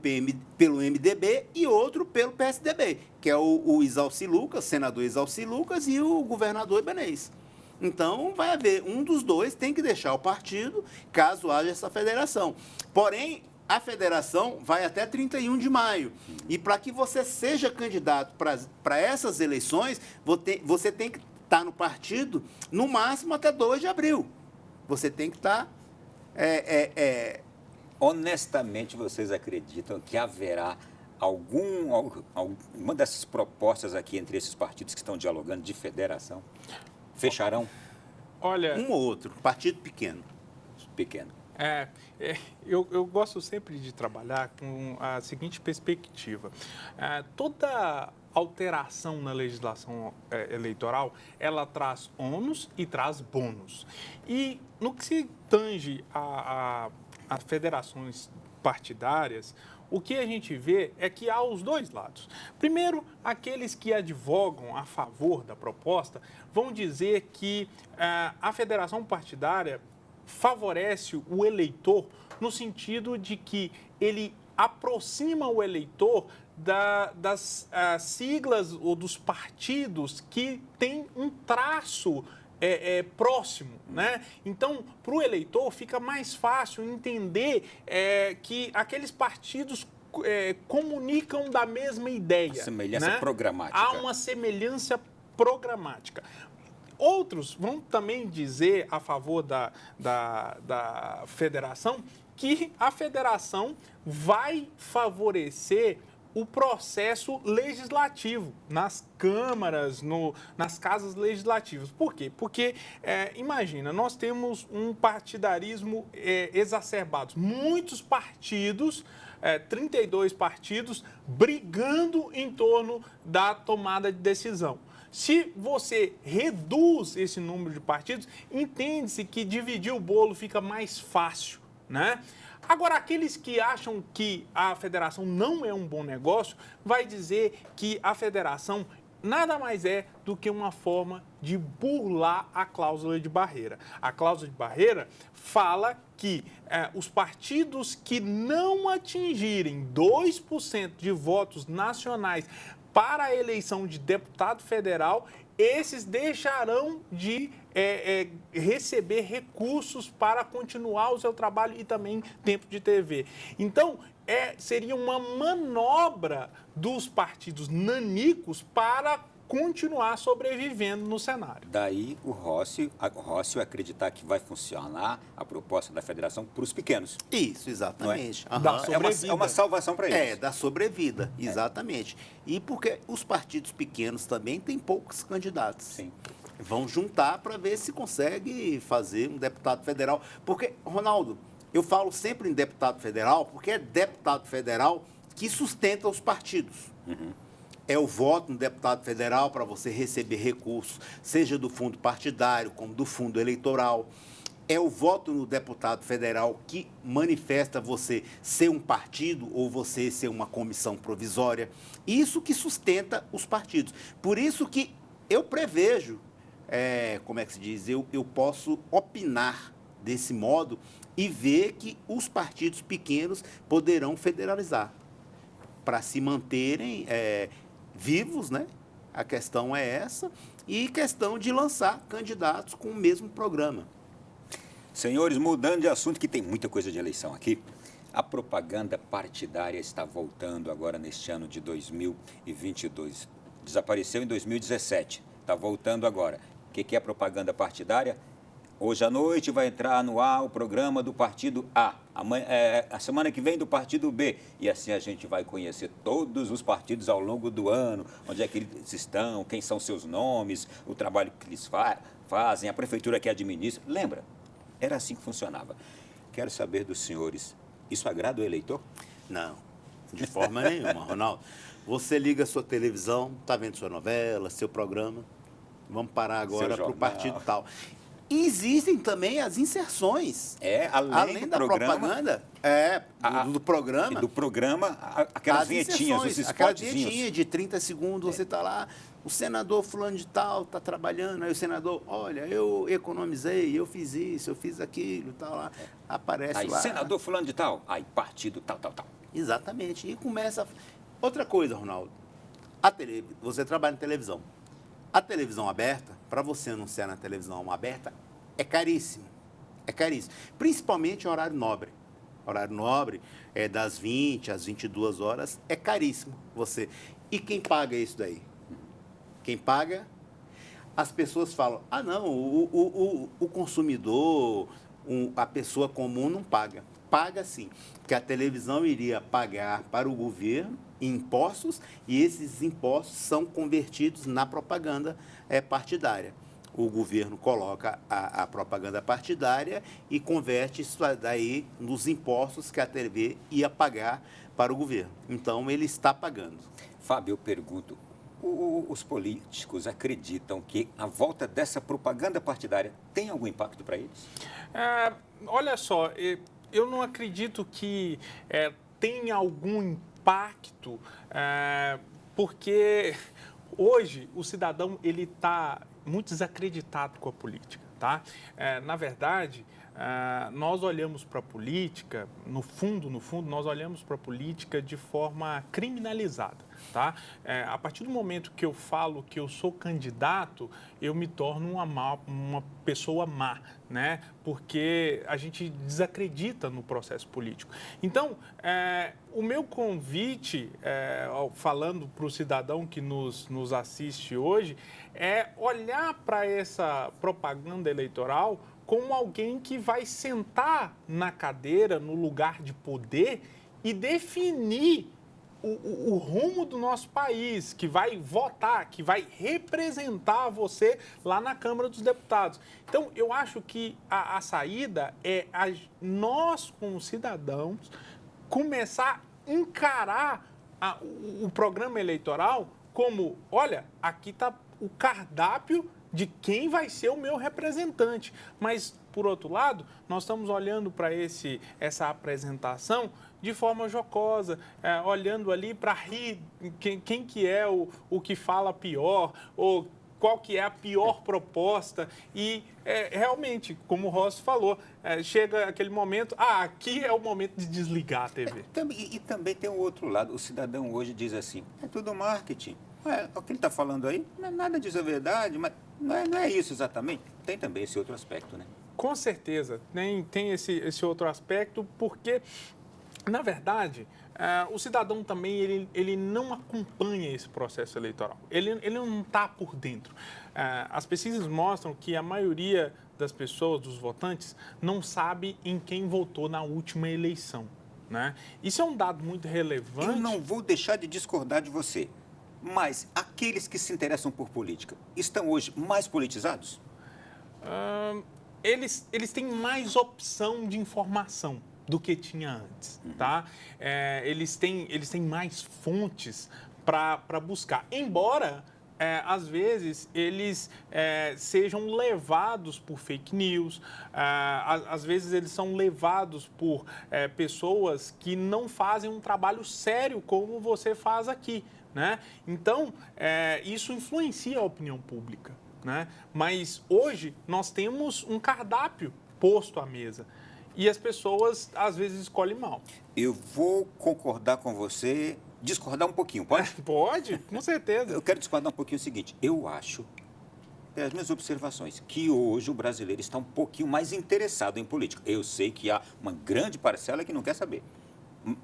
MDB e outro pelo PSDB, que é o Exalci Lucas, senador Exalci Lucas, e o governador Ibanez. Então, vai haver um dos dois tem que deixar o partido, caso haja essa federação. Porém, a federação vai até 31 de maio. E para que você seja candidato para essas eleições, você tem que estar no partido no máximo até 2 de abril. Você tem que estar... Honestamente, vocês acreditam que haverá alguma dessas propostas aqui entre esses partidos que estão dialogando de federação? Fecharão? Olha... Um ou outro, partido pequeno. Pequeno. Eu gosto sempre de trabalhar com a seguinte perspectiva. Toda alteração na legislação eleitoral, ela traz ônus e traz bônus. E no que se tange a federações partidárias, o que a gente vê é que há os dois lados. Primeiro, aqueles que advogam a favor da proposta vão dizer que a federação partidária favorece o eleitor no sentido de que ele aproxima o eleitor das siglas ou dos partidos que têm um traço próximo, né? Então, para o eleitor fica mais fácil entender que aqueles partidos comunicam da mesma ideia. Uma semelhança, né? Programática. Há uma semelhança programática. Outros vão também dizer a favor da federação que a federação vai favorecer o processo legislativo nas câmaras, nas casas legislativas. Por quê? Porque, imagina, nós temos um partidarismo exacerbado. Muitos partidos, 32 partidos, brigando em torno da tomada de decisão. Se você reduz esse número de partidos, entende-se que dividir o bolo fica mais fácil, né? Agora, aqueles que acham que a federação não é um bom negócio, vai dizer que a federação nada mais é do que uma forma de burlar a cláusula de barreira. A cláusula de barreira fala que os partidos que não atingirem 2% de votos nacionais para a eleição de deputado federal, esses deixarão de receber recursos para continuar o seu trabalho e também tempo de TV. Então, seria uma manobra dos partidos nanicos para continuar sobrevivendo no cenário. Daí o Rócio acreditar que vai funcionar a proposta da federação para os pequenos. Isso, exatamente. Não é? É uma salvação para eles. Da sobrevida, exatamente. E porque os partidos pequenos também têm poucos candidatos. Sim. Vão juntar para ver se consegue fazer um deputado federal. Porque, Ronaldo, eu falo sempre em deputado federal, porque é deputado federal que sustenta os partidos. Uhum. É o voto no deputado federal para você receber recursos, seja do fundo partidário, como do fundo eleitoral. É o voto no deputado federal que manifesta você ser um partido ou você ser uma comissão provisória. Isso que sustenta os partidos. Por isso que eu prevejo, como é que se diz, eu posso opinar desse modo e ver que os partidos pequenos poderão federalizar para se manterem vivos, né? A questão é essa, e questão de lançar candidatos com o mesmo programa. Senhores, mudando de assunto, que tem muita coisa de eleição aqui, a propaganda partidária está voltando agora neste ano de 2022. Desapareceu em 2017, está voltando agora. O que é a propaganda partidária? Hoje à noite vai entrar no ar o programa do partido A, a semana que vem do partido B. E assim a gente vai conhecer todos os partidos ao longo do ano, onde é que eles estão, quem são seus nomes, o trabalho que eles fazem, a prefeitura que administra. Lembra? Era assim que funcionava. Quero saber dos senhores, isso agrada o eleitor? Não, de forma nenhuma, Ronaldo. Você liga a sua televisão, está vendo sua novela, seu programa, vamos parar agora para o partido tal. E existem também as inserções. Além da propaganda, do programa. E do programa, aquelas vinhetinhas, os spotzinhos. Aquela vinhetinha de 30 segundos, você está lá, o senador fulano de tal está trabalhando, aí o senador, olha, eu economizei, eu fiz isso, eu fiz aquilo, tal lá. Aparece aí, lá. Senador fulano de tal, aí partido tal. Exatamente. E começa... Outra coisa, Ronaldo, você trabalha em televisão. A televisão aberta, para você anunciar na televisão aberta, é caríssimo. É caríssimo. Principalmente em horário nobre. horário nobre, das 20 às 22 horas, é caríssimo você. E quem paga isso daí? Quem paga? As pessoas falam, não, o consumidor, a pessoa comum não paga. Paga sim, porque a televisão iria pagar para o governo impostos e esses impostos são convertidos na propaganda partidária. O governo coloca a propaganda partidária e converte isso daí nos impostos que a TV ia pagar para o governo. Então, ele está pagando. Fábio, eu pergunto, os políticos acreditam que a volta dessa propaganda partidária tem algum impacto para eles? Olha só, eu não acredito que tenha algum impacto, porque hoje o cidadão ele está muito desacreditado com a política, tá? Na verdade, nós olhamos para a política, no fundo, nós olhamos para a política de forma criminalizada, tá? A partir do momento que eu falo que eu sou candidato, eu me torno uma pessoa má, né? Porque a gente desacredita no processo político. Então, o meu convite, falando para o cidadão que nos assiste hoje, é olhar para essa propaganda eleitoral como alguém que vai sentar na cadeira, no lugar de poder e definir o rumo do nosso país, que vai votar, que vai representar você lá na Câmara dos Deputados. Então, eu acho que a saída é nós, como cidadãos, começar a encarar o programa eleitoral como, olha, aqui está o cardápio de quem vai ser o meu representante. Mas, por outro lado, nós estamos olhando para essa apresentação de forma jocosa, olhando ali para rir quem que é o que fala pior, ou qual que é a pior proposta. E, realmente, como o Rossi falou, chega aquele momento, aqui é o momento de desligar a TV. E também tem o outro lado. O cidadão hoje diz assim, é tudo marketing. O que ele está falando aí, nada diz a verdade, mas não é isso exatamente. Tem também esse outro aspecto, né? Com certeza, tem esse outro aspecto, porque, na verdade, o cidadão também ele não acompanha esse processo eleitoral. Ele não está por dentro. As pesquisas mostram que a maioria das pessoas, dos votantes, não sabe em quem votou na última eleição, né? Isso é um dado muito relevante. Eu não vou deixar de discordar de você. Mas aqueles que se interessam por política estão hoje mais politizados? Eles têm mais opção de informação do que tinha antes, tá? Eles têm mais fontes para buscar. Embora, às vezes, eles sejam levados por fake news, às vezes eles são levados por pessoas que não fazem um trabalho sério como você faz aqui, né? Então, isso influencia a opinião pública, né? Mas hoje nós temos um cardápio posto à mesa e as pessoas às vezes escolhem mal. Eu vou concordar com você, discordar um pouquinho, pode? Pode, com certeza. Eu quero discordar um pouquinho o seguinte, eu acho, pelas minhas observações, que hoje o brasileiro está um pouquinho mais interessado em política. Eu sei que há uma grande parcela que não quer saber.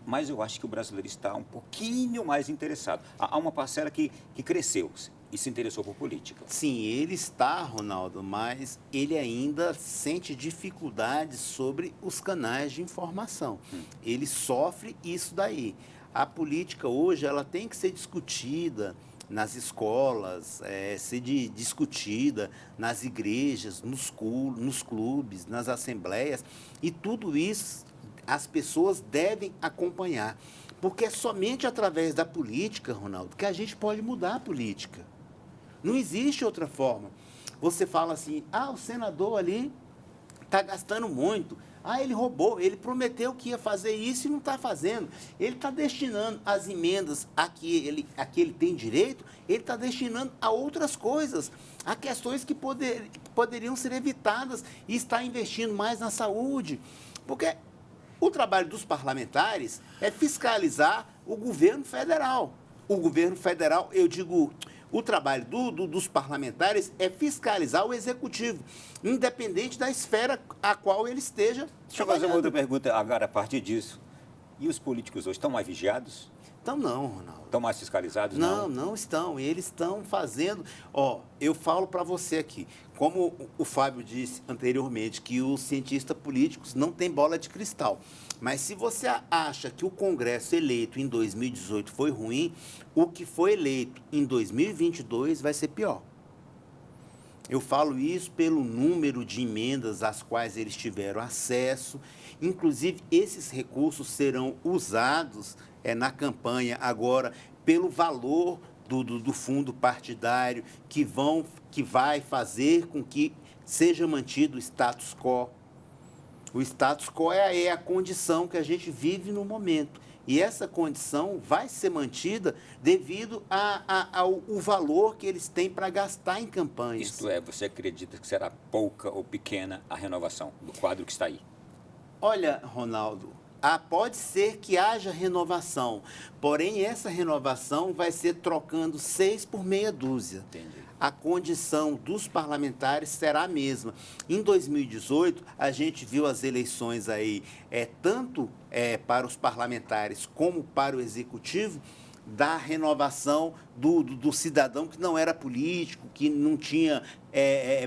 Mas eu acho que o brasileiro está um pouquinho mais interessado. Há uma parcela que cresceu e se interessou por política. Sim, ele está, Ronaldo, mas ele ainda sente dificuldades sobre os canais de informação. Ele sofre isso daí. A política hoje ela tem que ser discutida nas escolas, ser discutida nas igrejas, nos clubes, nas assembleias, e tudo isso as pessoas devem acompanhar, porque é somente através da política, Ronaldo, que a gente pode mudar a política. Não existe outra forma. Você fala assim, o senador ali está gastando muito, ele roubou, ele prometeu que ia fazer isso e não está fazendo. Ele está destinando as emendas a que ele tem direito, ele está destinando a outras coisas, a questões que poderiam ser evitadas e está investindo mais na saúde, porque o trabalho dos parlamentares é fiscalizar o governo federal. O governo federal, eu digo, O trabalho dos parlamentares é fiscalizar o executivo, independente da esfera a qual ele esteja. Deixa eu fazer uma outra pergunta agora a partir disso. E os políticos hoje estão mais vigiados? Então não, Ronaldo. Estão mais fiscalizados? Não estão. Eles estão fazendo... eu falo para você aqui, como o Fábio disse anteriormente, que os cientistas políticos não têm bola de cristal. Mas se você acha que o Congresso eleito em 2018 foi ruim, o que foi eleito em 2022 vai ser pior. Eu falo isso pelo número de emendas às quais eles tiveram acesso. Inclusive, esses recursos serão usados na campanha agora pelo valor do fundo partidário que vai fazer com que seja mantido o status quo. O status quo é a condição que a gente vive no momento. E essa condição vai ser mantida devido ao valor que eles têm para gastar em campanhas. Isto é, você acredita que será pouca ou pequena a renovação do quadro que está aí? Olha, Ronaldo, pode ser que haja renovação, porém essa renovação vai ser trocando 6 por meia dúzia. Entendi. A condição dos parlamentares será a mesma. Em 2018, a gente viu as eleições aí, tanto para os parlamentares como para o executivo, da renovação do cidadão que não era político, que não tinha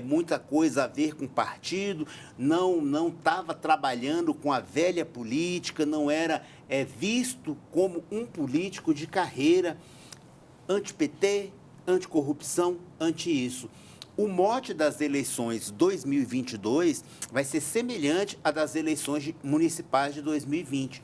muita coisa a ver com partido, não estava trabalhando com a velha política, não era visto como um político de carreira, anti-PT, anticorrupção, anti-isso. O mote das eleições 2022 vai ser semelhante à das eleições municipais de 2020.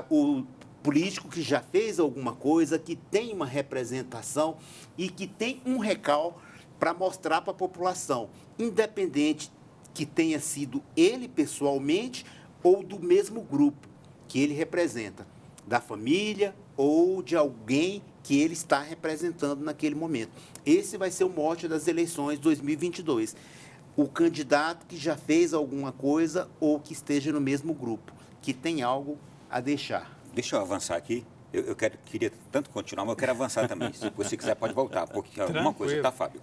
O político que já fez alguma coisa, que tem uma representação e que tem um recal para mostrar para a população, independente que tenha sido ele pessoalmente ou do mesmo grupo que ele representa, da família ou de alguém que ele está representando naquele momento. Esse vai ser o mote das eleições 2022. O candidato que já fez alguma coisa ou que esteja no mesmo grupo, que tem algo a deixar. Deixa eu avançar aqui. Eu queria tanto continuar, mas eu quero avançar também. Se você quiser, pode voltar. Porque alguma coisa, tá, Fábio?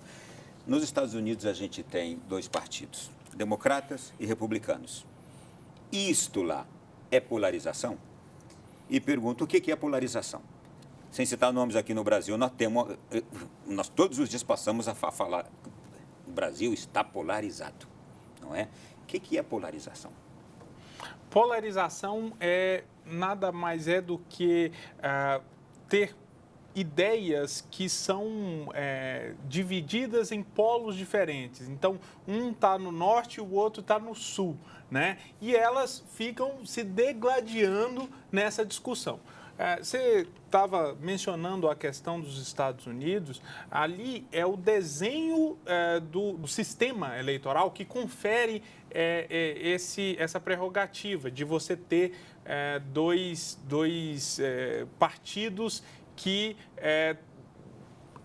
Nos Estados Unidos, a gente tem 2 partidos, democratas e republicanos. Isto lá é polarização? E pergunto, o que é polarização? Sem citar nomes aqui no Brasil, nós todos os dias passamos a falar o Brasil está polarizado, não é? O que é polarização? Polarização nada mais do que ter ideias que são divididas em polos diferentes. Então, um está no norte e o outro está no sul, né? E elas ficam se degladiando nessa discussão. Você estava mencionando a questão dos Estados Unidos, ali é o desenho do sistema eleitoral que confere essa prerrogativa de você ter dois partidos que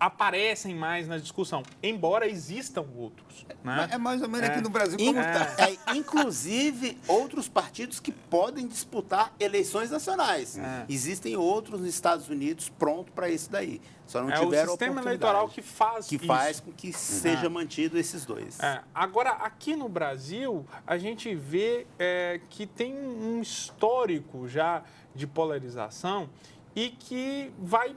aparecem mais na discussão, embora existam outros. Né? É mais ou menos aqui no Brasil como está. Inclusive, outros partidos que podem disputar eleições nacionais. Existem outros nos Estados Unidos prontos para isso daí. Só não tiveram o sistema eleitoral que faz com que seja mantido esses dois. Agora, aqui no Brasil, a gente vê que tem um histórico já de polarização e que vai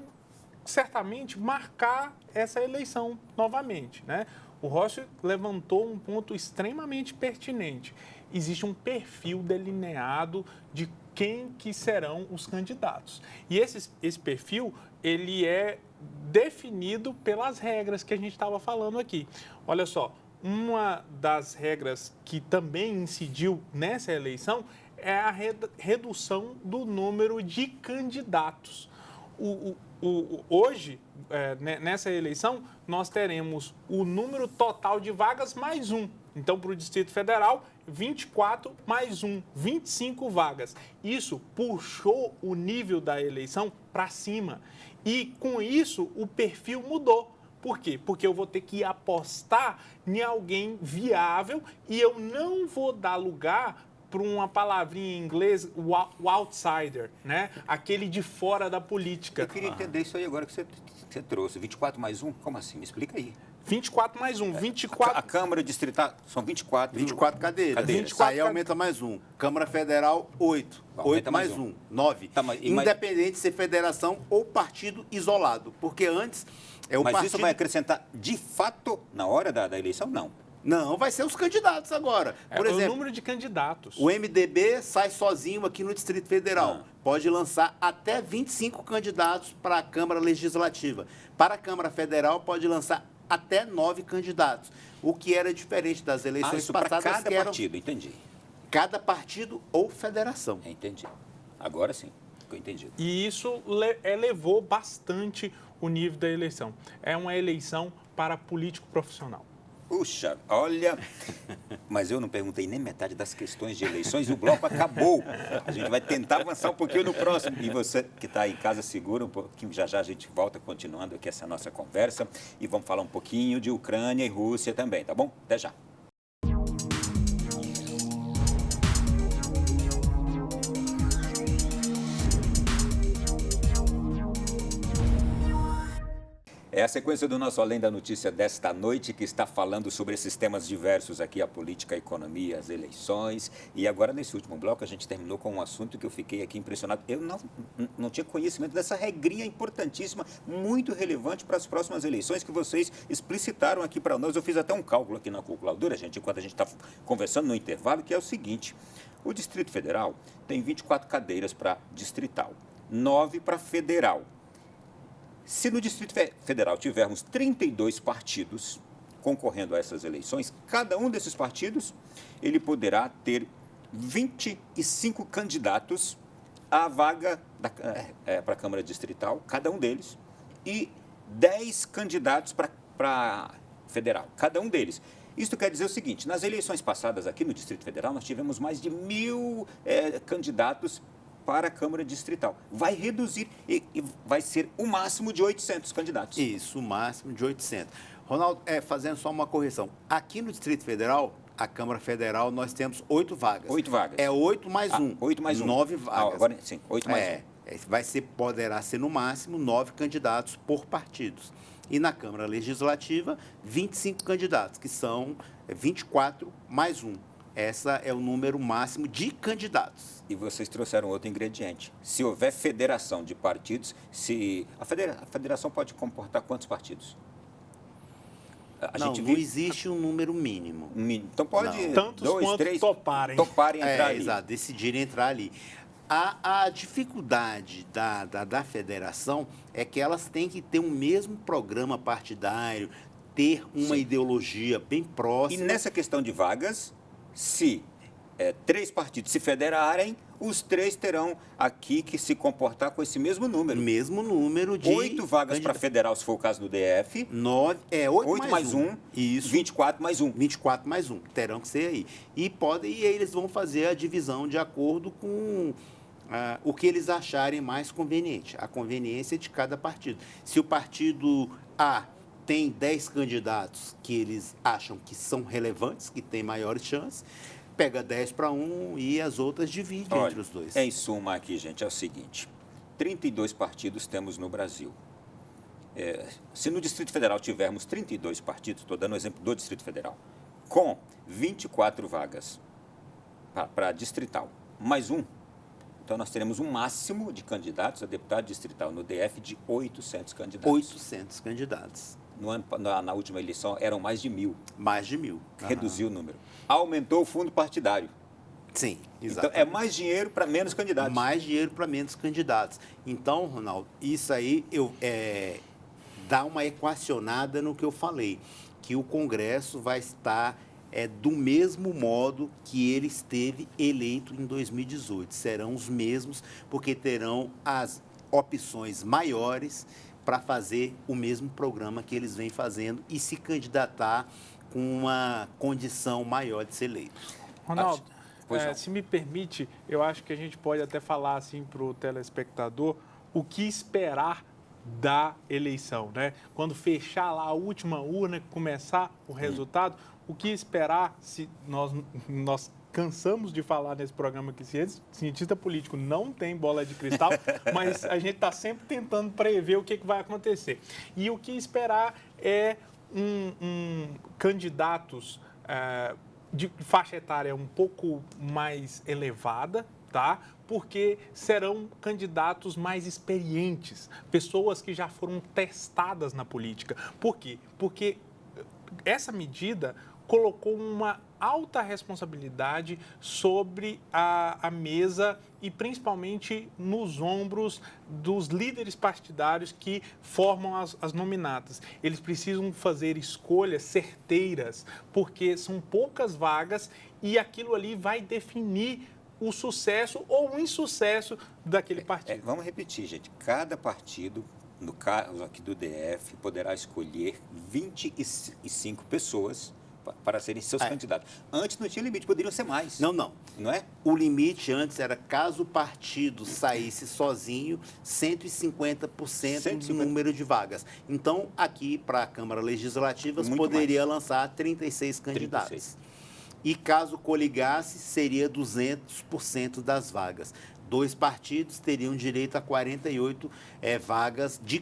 certamente marcar essa eleição novamente, né? O Rossi levantou um ponto extremamente pertinente. Existe um perfil delineado de quem que serão os candidatos. E esse perfil, ele é definido pelas regras que a gente estava falando aqui. Olha só, uma das regras que também incidiu nessa eleição é a redução do número de candidatos. Hoje, nessa eleição, nós teremos o número total de vagas mais 1. Então, para o Distrito Federal, 24 mais 1, 25 vagas. Isso puxou o nível da eleição para cima. E, com isso, o perfil mudou. Por quê? Porque eu vou ter que apostar em alguém viável e eu não vou dar lugar por uma palavrinha em inglês, o outsider, né? Aquele de fora da política. Eu queria entender isso aí agora que você trouxe. 24 mais 1? Como assim? Me explica aí. 24 mais 1, 24... A Câmara Distrital são 24... 24 cadeiras. 24 aí aumenta mais um. Câmara Federal, 8. 8 mais 1, 9. Tá, Independente de ser federação ou partido isolado. Porque antes é o mas partido... isso vai acrescentar, de fato, na hora da eleição? Não. Não, vai ser os candidatos agora. Por exemplo, o número de candidatos. o MDB sai sozinho aqui no Distrito Federal. Pode lançar até 25 candidatos para a Câmara Legislativa. Para a Câmara Federal, pode lançar até 9 candidatos. O que era diferente das eleições isso passadas. para cada que eram partido, entendi. cada partido ou federação. Entendi. Agora sim, ficou entendido. E isso elevou bastante o nível da eleição. É uma eleição para político profissional. Puxa, olha, mas eu não perguntei nem metade das questões de eleições e o bloco acabou. A gente vai tentar avançar um pouquinho no próximo. E você que está em casa, segura um pouquinho, já já a gente volta continuando aqui essa nossa conversa e vamos falar um pouquinho de Ucrânia e Rússia também, tá bom? Até já. É a sequência do nosso Além da Notícia desta noite, que está falando sobre esses temas diversos aqui, a política, a economia, as eleições. E agora, nesse último bloco, a gente terminou com um assunto que eu fiquei aqui impressionado. Eu não tinha conhecimento dessa regrinha importantíssima, muito relevante para as próximas eleições, que vocês explicitaram aqui para nós. Eu fiz até um cálculo aqui na calculadora, gente, enquanto a gente está conversando no intervalo, que é o seguinte: o Distrito Federal tem 24 cadeiras para distrital, 9 para federal. Se no Distrito Federal tivermos 32 partidos concorrendo a essas eleições, cada um desses partidos ele poderá ter 25 candidatos à vaga para a Câmara Distrital, cada um deles, e 10 candidatos para federal, cada um deles. Isso quer dizer o seguinte: nas eleições passadas aqui no Distrito Federal, nós tivemos mais de 1.000 candidatos para a Câmara Distrital. Vai reduzir e vai ser o máximo de 800 candidatos. Isso, o máximo de 800. Ronaldo, fazendo só uma correção. Aqui no Distrito Federal, a Câmara Federal, nós temos 8 vagas. 8 vagas. É 8 mais 1. 8 mais 1. 9 vagas. Agora, sim, 8 mais 1. Poderá ser no máximo 9 candidatos por partidos. E na Câmara Legislativa, 25 candidatos, que são 24 mais 1. Esse é o número máximo de candidatos. E vocês trouxeram outro ingrediente. Se houver federação de partidos, a federação pode comportar quantos partidos? Não existe um número mínimo. Então pode tantos 2, quantos 3 toparem entrar ali. Exato, decidirem entrar ali. A dificuldade da federação é que elas têm que ter um mesmo programa partidário, ter uma ideologia bem próxima. E nessa questão de vagas, se 3 partidos se federarem, os 3 terão aqui que se comportar com esse mesmo número. Mesmo número de... 8 vagas para federal, se for o caso do DF. 8 mais 1. Isso. 24 mais 1. 24 mais 1. Terão que ser aí. E eles vão fazer a divisão de acordo com o que eles acharem mais conveniente. A conveniência de cada partido. Se o partido A tem 10 candidatos que eles acham que são relevantes, que têm maiores chances, pega 10 para um e as outras divide entre os dois. Em suma aqui, gente, é o seguinte: 32 partidos temos no Brasil. Se no Distrito Federal tivermos 32 partidos, estou dando o exemplo do Distrito Federal, com 24 vagas para distrital, mais 1, então nós teremos um máximo de candidatos a deputado distrital no DF de 800 candidatos. 800 candidatos. Na última eleição eram mais de 1.000. Mais de 1.000. Reduziu o número. Aumentou o fundo partidário. Sim, exato. Então, é mais dinheiro para menos candidatos. Mais dinheiro para menos candidatos. Então, Ronaldo, isso aí dá uma equacionada no que eu falei, que o Congresso vai estar do mesmo modo que ele esteve eleito em 2018. Serão os mesmos, porque terão as opções maiores para fazer o mesmo programa que eles vêm fazendo e se candidatar com uma condição maior de ser eleito. Ronaldo, se me permite, eu acho que a gente pode até falar assim para o telespectador o que esperar da eleição, né? Quando fechar lá a última urna, começar o resultado, o que esperar se nós cansamos de falar nesse programa que cientista político não tem bola de cristal, mas a gente está sempre tentando prever o que vai acontecer. E o que esperar é candidatos de faixa etária um pouco mais elevada, tá? Porque serão candidatos mais experientes, pessoas que já foram testadas na política. Por quê? Porque essa medida colocou uma alta responsabilidade sobre a mesa e principalmente nos ombros dos líderes partidários que formam as nominatas. Eles precisam fazer escolhas certeiras, porque são poucas vagas e aquilo ali vai definir o sucesso ou o insucesso daquele partido. Vamos repetir, gente. Cada partido, no caso aqui do DF, poderá escolher 25 pessoas para serem seus candidatos. Antes não tinha limite, poderiam ser mais. Não. Não é? O limite antes era, caso o partido saísse sozinho, 150% do número de vagas. Então, aqui, para a Câmara Legislativa, poderia lançar 36 candidatos. 36. E caso coligasse, seria 200% das vagas. 2 partidos teriam direito a 48 vagas de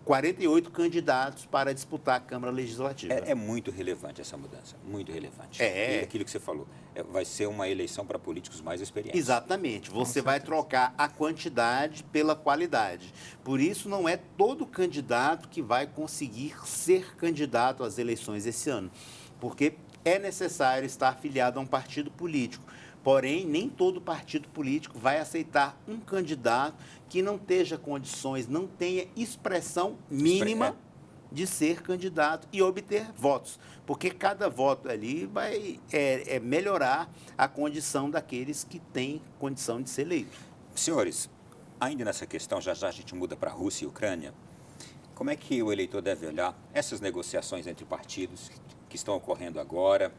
48 candidatos para disputar a Câmara Legislativa. É muito relevante essa mudança, muito relevante. E aquilo que você falou, vai ser uma eleição para políticos mais experientes. Exatamente. Você vai trocar a quantidade pela qualidade. Por isso, não é todo candidato que vai conseguir ser candidato às eleições esse ano. Porque é necessário estar afiliado a um partido político. Porém, nem todo partido político vai aceitar um candidato que não tenha condições, não tenha expressão mínima de ser candidato e obter votos. Porque cada voto ali vai melhorar a condição daqueles que têm condição de ser eleito. Senhores, ainda nessa questão, já a gente muda para a Rússia e Ucrânia, como é que o eleitor deve olhar essas negociações entre partidos que estão ocorrendo agora?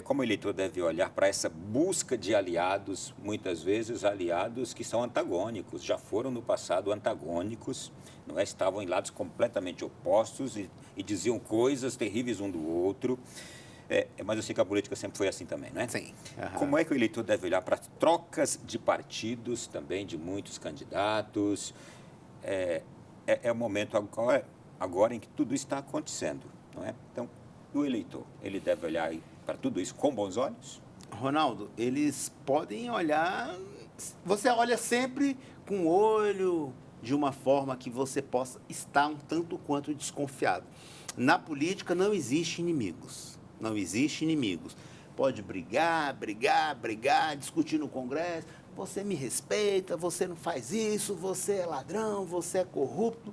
Como o eleitor deve olhar para essa busca de aliados, muitas vezes aliados que são antagônicos, já foram no passado antagônicos, não é? Estavam em lados completamente opostos e diziam coisas terríveis um do outro, mas eu sei que a política sempre foi assim também, não é? Sim. Uhum. Como é que o eleitor deve olhar para trocas de partidos também, de muitos candidatos? É o momento agora em que tudo está acontecendo, não é? Então, o eleitor, ele deve olhar para tudo isso com bons olhos? Ronaldo, eles podem olhar... Você olha sempre com o olho de uma forma que você possa estar um tanto quanto desconfiado. Na política não existe inimigos. Não existe inimigos. Pode brigar, discutir no Congresso. Você me respeita, você não faz isso, você é ladrão, você é corrupto.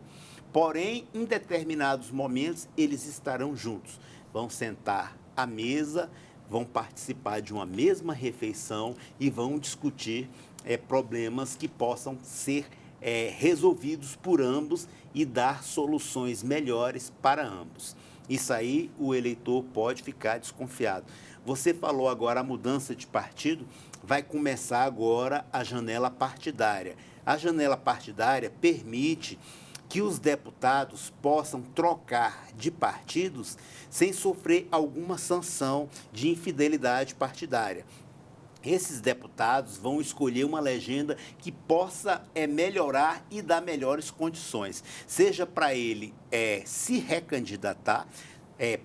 Porém, em determinados momentos, eles estarão juntos. Vão sentar à mesa, vão participar de uma mesma refeição e vão discutir problemas que possam ser resolvidos por ambos e dar soluções melhores para ambos. Isso aí o eleitor pode ficar desconfiado. Você falou agora a mudança de partido, vai começar agora a janela partidária. A janela partidária permite que os deputados possam trocar de partidos sem sofrer alguma sanção de infidelidade partidária. Esses deputados vão escolher uma legenda que possa melhorar e dar melhores condições, seja para ele se recandidatar,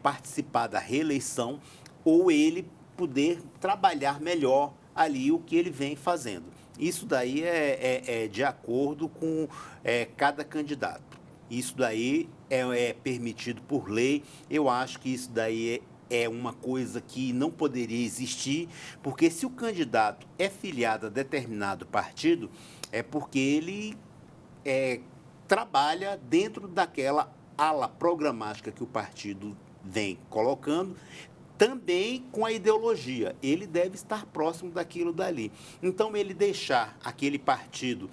participar da reeleição, ou ele poder trabalhar melhor ali o que ele vem fazendo. Isso daí é de acordo com cada candidato. Isso daí é permitido por lei. Eu acho que isso daí é uma coisa que não poderia existir, porque se o candidato é filiado a determinado partido, é porque ele trabalha dentro daquela ala programática que o partido vem colocando, também com a ideologia. Ele deve estar próximo daquilo dali. Então, ele deixar aquele partido,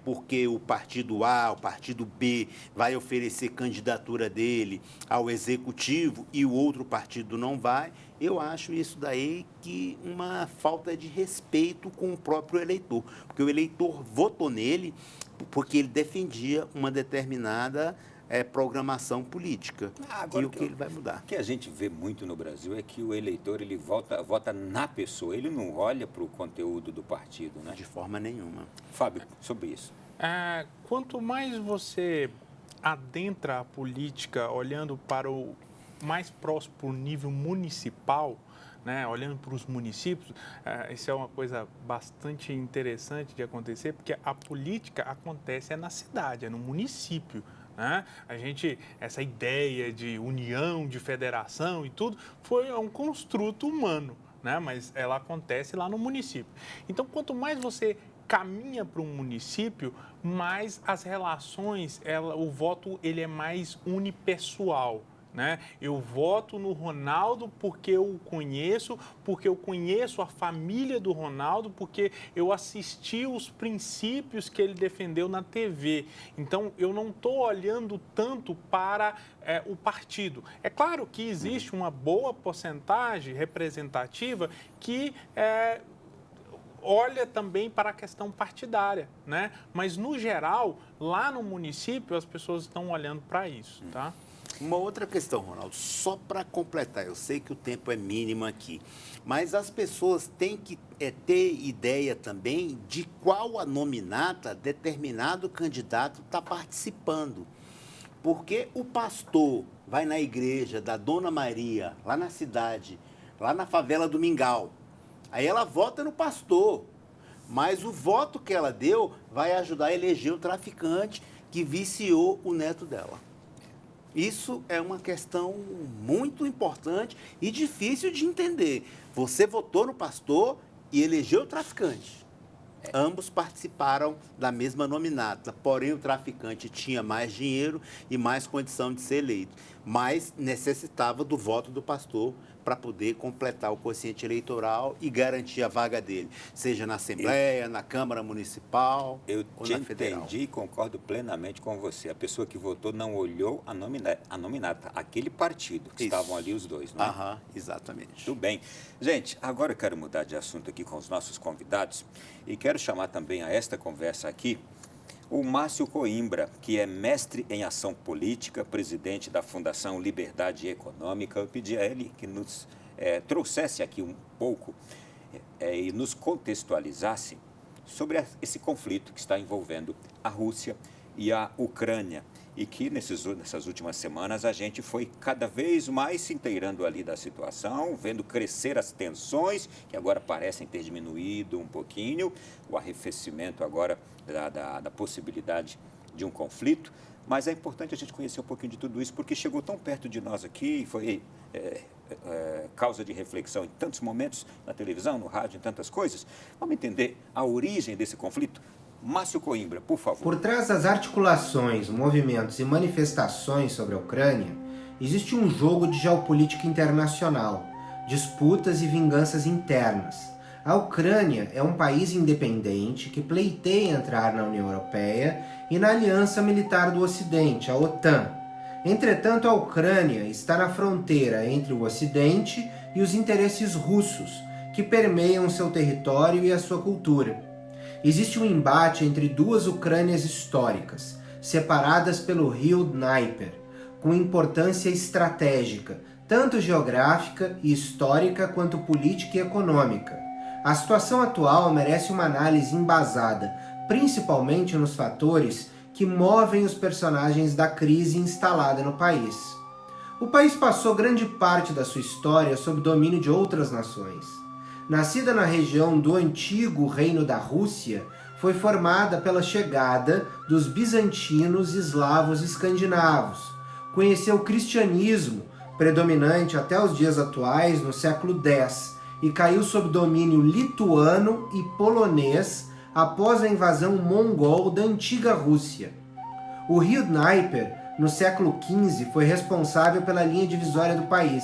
porque o partido A, o partido B, vai oferecer candidatura dele ao executivo e o outro partido não vai, eu acho isso daí que uma falta de respeito com o próprio eleitor. Porque o eleitor votou nele porque ele defendia uma determinada programação política. Agora, e o que ele vai mudar. O que a gente vê muito no Brasil é que o eleitor ele vota na pessoa, ele não olha para o conteúdo do partido, né? De forma nenhuma. Fábio, sobre isso. Quanto mais você adentra a política olhando para o mais próximo para o nível municipal, né, olhando para os municípios, isso é uma coisa bastante interessante de acontecer, porque a política acontece na cidade, no município. Né? Essa ideia de união, de federação e tudo, foi um construto humano, né? Mas ela acontece lá no município. Então, quanto mais você caminha para um município, mais as relações, o voto ele é mais unipessoal. Né? Eu voto no Ronaldo porque eu o conheço, porque eu conheço a família do Ronaldo, porque eu assisti os princípios que ele defendeu na TV. Então, eu não estou olhando tanto para o partido. É claro que existe uma boa porcentagem representativa que olha também para a questão partidária, né? Mas, no geral, lá no município, as pessoas estão olhando para isso, tá? Uma outra questão, Ronaldo, só para completar, eu sei que o tempo é mínimo aqui, mas as pessoas têm que ter ideia também de qual a nominata determinado candidato está participando. Porque o pastor vai na igreja da Dona Maria, lá na cidade, lá na favela do Mingau, aí ela vota no pastor, mas o voto que ela deu vai ajudar a eleger o traficante que viciou o neto dela. Isso é uma questão muito importante e difícil de entender. Você votou no pastor e elegeu o traficante. Ambos participaram da mesma nominata, porém o traficante tinha mais dinheiro e mais condição de ser eleito, mas necessitava do voto do pastor para poder completar o quociente eleitoral e garantir a vaga dele, seja na Assembleia, na Câmara Municipal ou na Federal. Entendi e concordo plenamente com você. A pessoa que votou não olhou a nominata, aquele partido que estavam ali os dois, não é? Aham, exatamente. Tudo bem. Gente, agora eu quero mudar de assunto aqui com os nossos convidados e quero chamar também a esta conversa aqui o Márcio Coimbra, que é mestre em ação política, presidente da Fundação Liberdade Econômica. Eu pedi a ele que nos trouxesse aqui um pouco e nos contextualizasse sobre esse conflito que está envolvendo a Rússia e a Ucrânia. E que nessas últimas semanas a gente foi cada vez mais se inteirando ali da situação, vendo crescer as tensões, que agora parecem ter diminuído um pouquinho, o arrefecimento agora da possibilidade de um conflito. Mas é importante a gente conhecer um pouquinho de tudo isso, porque chegou tão perto de nós aqui, foi causa de reflexão em tantos momentos, na televisão, no rádio, em tantas coisas. Vamos entender a origem desse conflito? Márcio Coimbra, por favor. Por trás das articulações, movimentos e manifestações sobre a Ucrânia, existe um jogo de geopolítica internacional, disputas e vinganças internas. A Ucrânia é um país independente que pleiteia entrar na União Europeia e na Aliança Militar do Ocidente, a OTAN. Entretanto, a Ucrânia está na fronteira entre o Ocidente e os interesses russos, que permeiam seu território e a sua cultura. Existe um embate entre duas Ucrânias históricas, separadas pelo rio Dnieper, com importância estratégica, tanto geográfica e histórica quanto política e econômica. A situação atual merece uma análise embasada, principalmente nos fatores que movem os personagens da crise instalada no país. O país passou grande parte da sua história sob domínio de outras nações. Nascida na região do antigo Reino da Rússia, foi formada pela chegada dos bizantinos, eslavos e escandinavos. Conheceu o cristianismo, predominante até os dias atuais, no século X, e caiu sob domínio lituano e polonês após a invasão mongol da antiga Rússia. O rio Dnieper, no século XV, foi responsável pela linha divisória do país.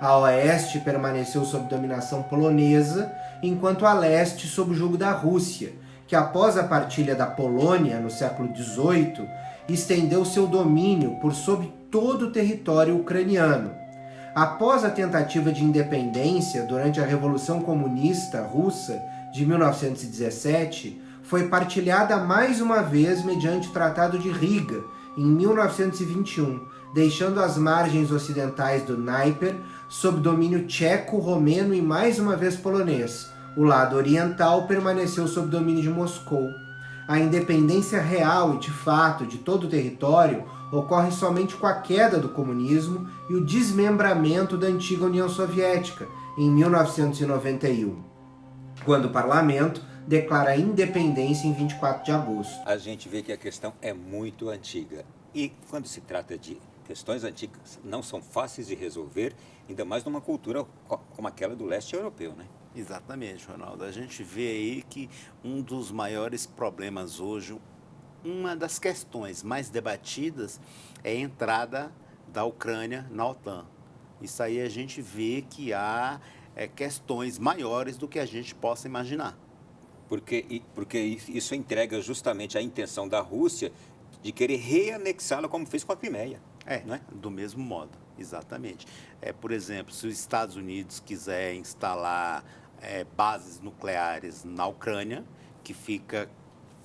A oeste permaneceu sob dominação polonesa, enquanto a leste sob o jugo da Rússia, que após a partilha da Polônia no século XVIII, estendeu seu domínio por sobre todo o território ucraniano. Após a tentativa de independência durante a Revolução Comunista Russa de 1917, foi partilhada mais uma vez mediante o Tratado de Riga, em 1921, deixando as margens ocidentais do Dnieper sob domínio tcheco, romeno e mais uma vez polonês. O lado oriental permaneceu sob domínio de Moscou. A independência real e de fato de todo o território ocorre somente com a queda do comunismo e o desmembramento da antiga União Soviética, em 1991, quando o parlamento declara a independência em 24 de agosto. A gente vê que a questão é muito antiga. E quando se trata de questões antigas, não são fáceis de resolver, ainda mais numa cultura como aquela do leste europeu, né? Exatamente, Ronaldo. A gente vê aí que um dos maiores problemas hoje, uma das questões mais debatidas é a entrada da Ucrânia na OTAN. Isso aí a gente vê que há questões maiores do que a gente possa imaginar. Porque isso entrega justamente a intenção da Rússia de querer reanexá-la como fez com a Crimeia. Não é? Do mesmo modo, exatamente. Por exemplo, se os Estados Unidos quiser instalar bases nucleares na Ucrânia, que fica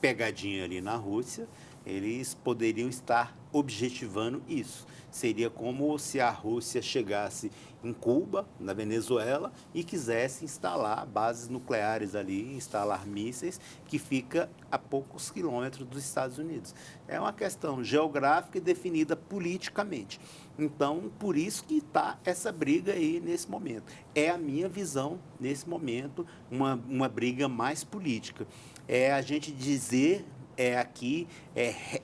pegadinha ali na Rússia, eles poderiam estar objetivando isso. Seria como se a Rússia chegasse em Cuba, na Venezuela, e quisesse instalar bases nucleares ali, instalar mísseis, que fica a poucos quilômetros dos Estados Unidos. É uma questão geográfica e definida politicamente. Então, por isso que está essa briga aí nesse momento. É a minha visão, nesse momento, uma briga mais política. É a gente dizer aqui,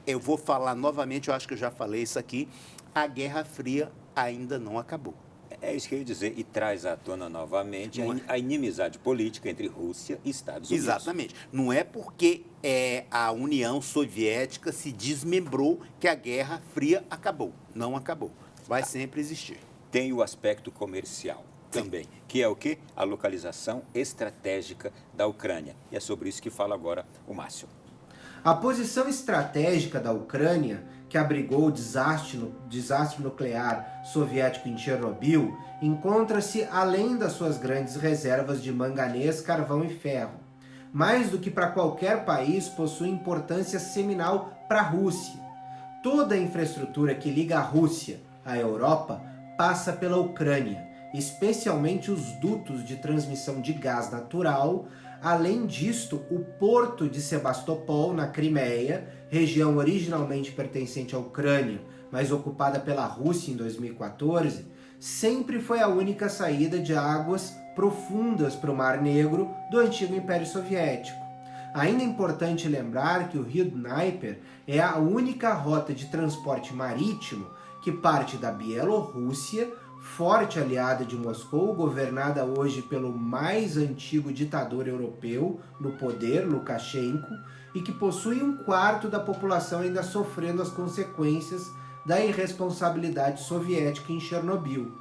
eu vou falar novamente, eu acho que eu já falei isso aqui, a Guerra Fria ainda não acabou. É isso que eu ia dizer, e traz à tona novamente a inimizade política entre Rússia e Estados Unidos. Exatamente. Não é porque a União Soviética se desmembrou que a Guerra Fria acabou. Não acabou. Vai sempre existir. Tem o aspecto comercial também, que é o quê? A localização estratégica da Ucrânia. E é sobre isso que fala agora o Márcio. A posição estratégica da Ucrânia, que abrigou o desastre nuclear soviético em Chernobyl, encontra-se além das suas grandes reservas de manganês, carvão e ferro. Mais do que para qualquer país, possui importância seminal para a Rússia. Toda a infraestrutura que liga a Rússia à Europa passa pela Ucrânia, especialmente os dutos de transmissão de gás natural. Além disto, o porto de Sebastopol, na Crimeia, região originalmente pertencente à Ucrânia, mas ocupada pela Rússia em 2014, sempre foi a única saída de águas profundas para o Mar Negro do antigo Império Soviético. Ainda é importante lembrar que o rio Dnieper é a única rota de transporte marítimo que parte da Bielorrússia, forte aliada de Moscou, governada hoje pelo mais antigo ditador europeu no poder, Lukashenko, e que possui 1/4 da população ainda sofrendo as consequências da irresponsabilidade soviética em Chernobyl.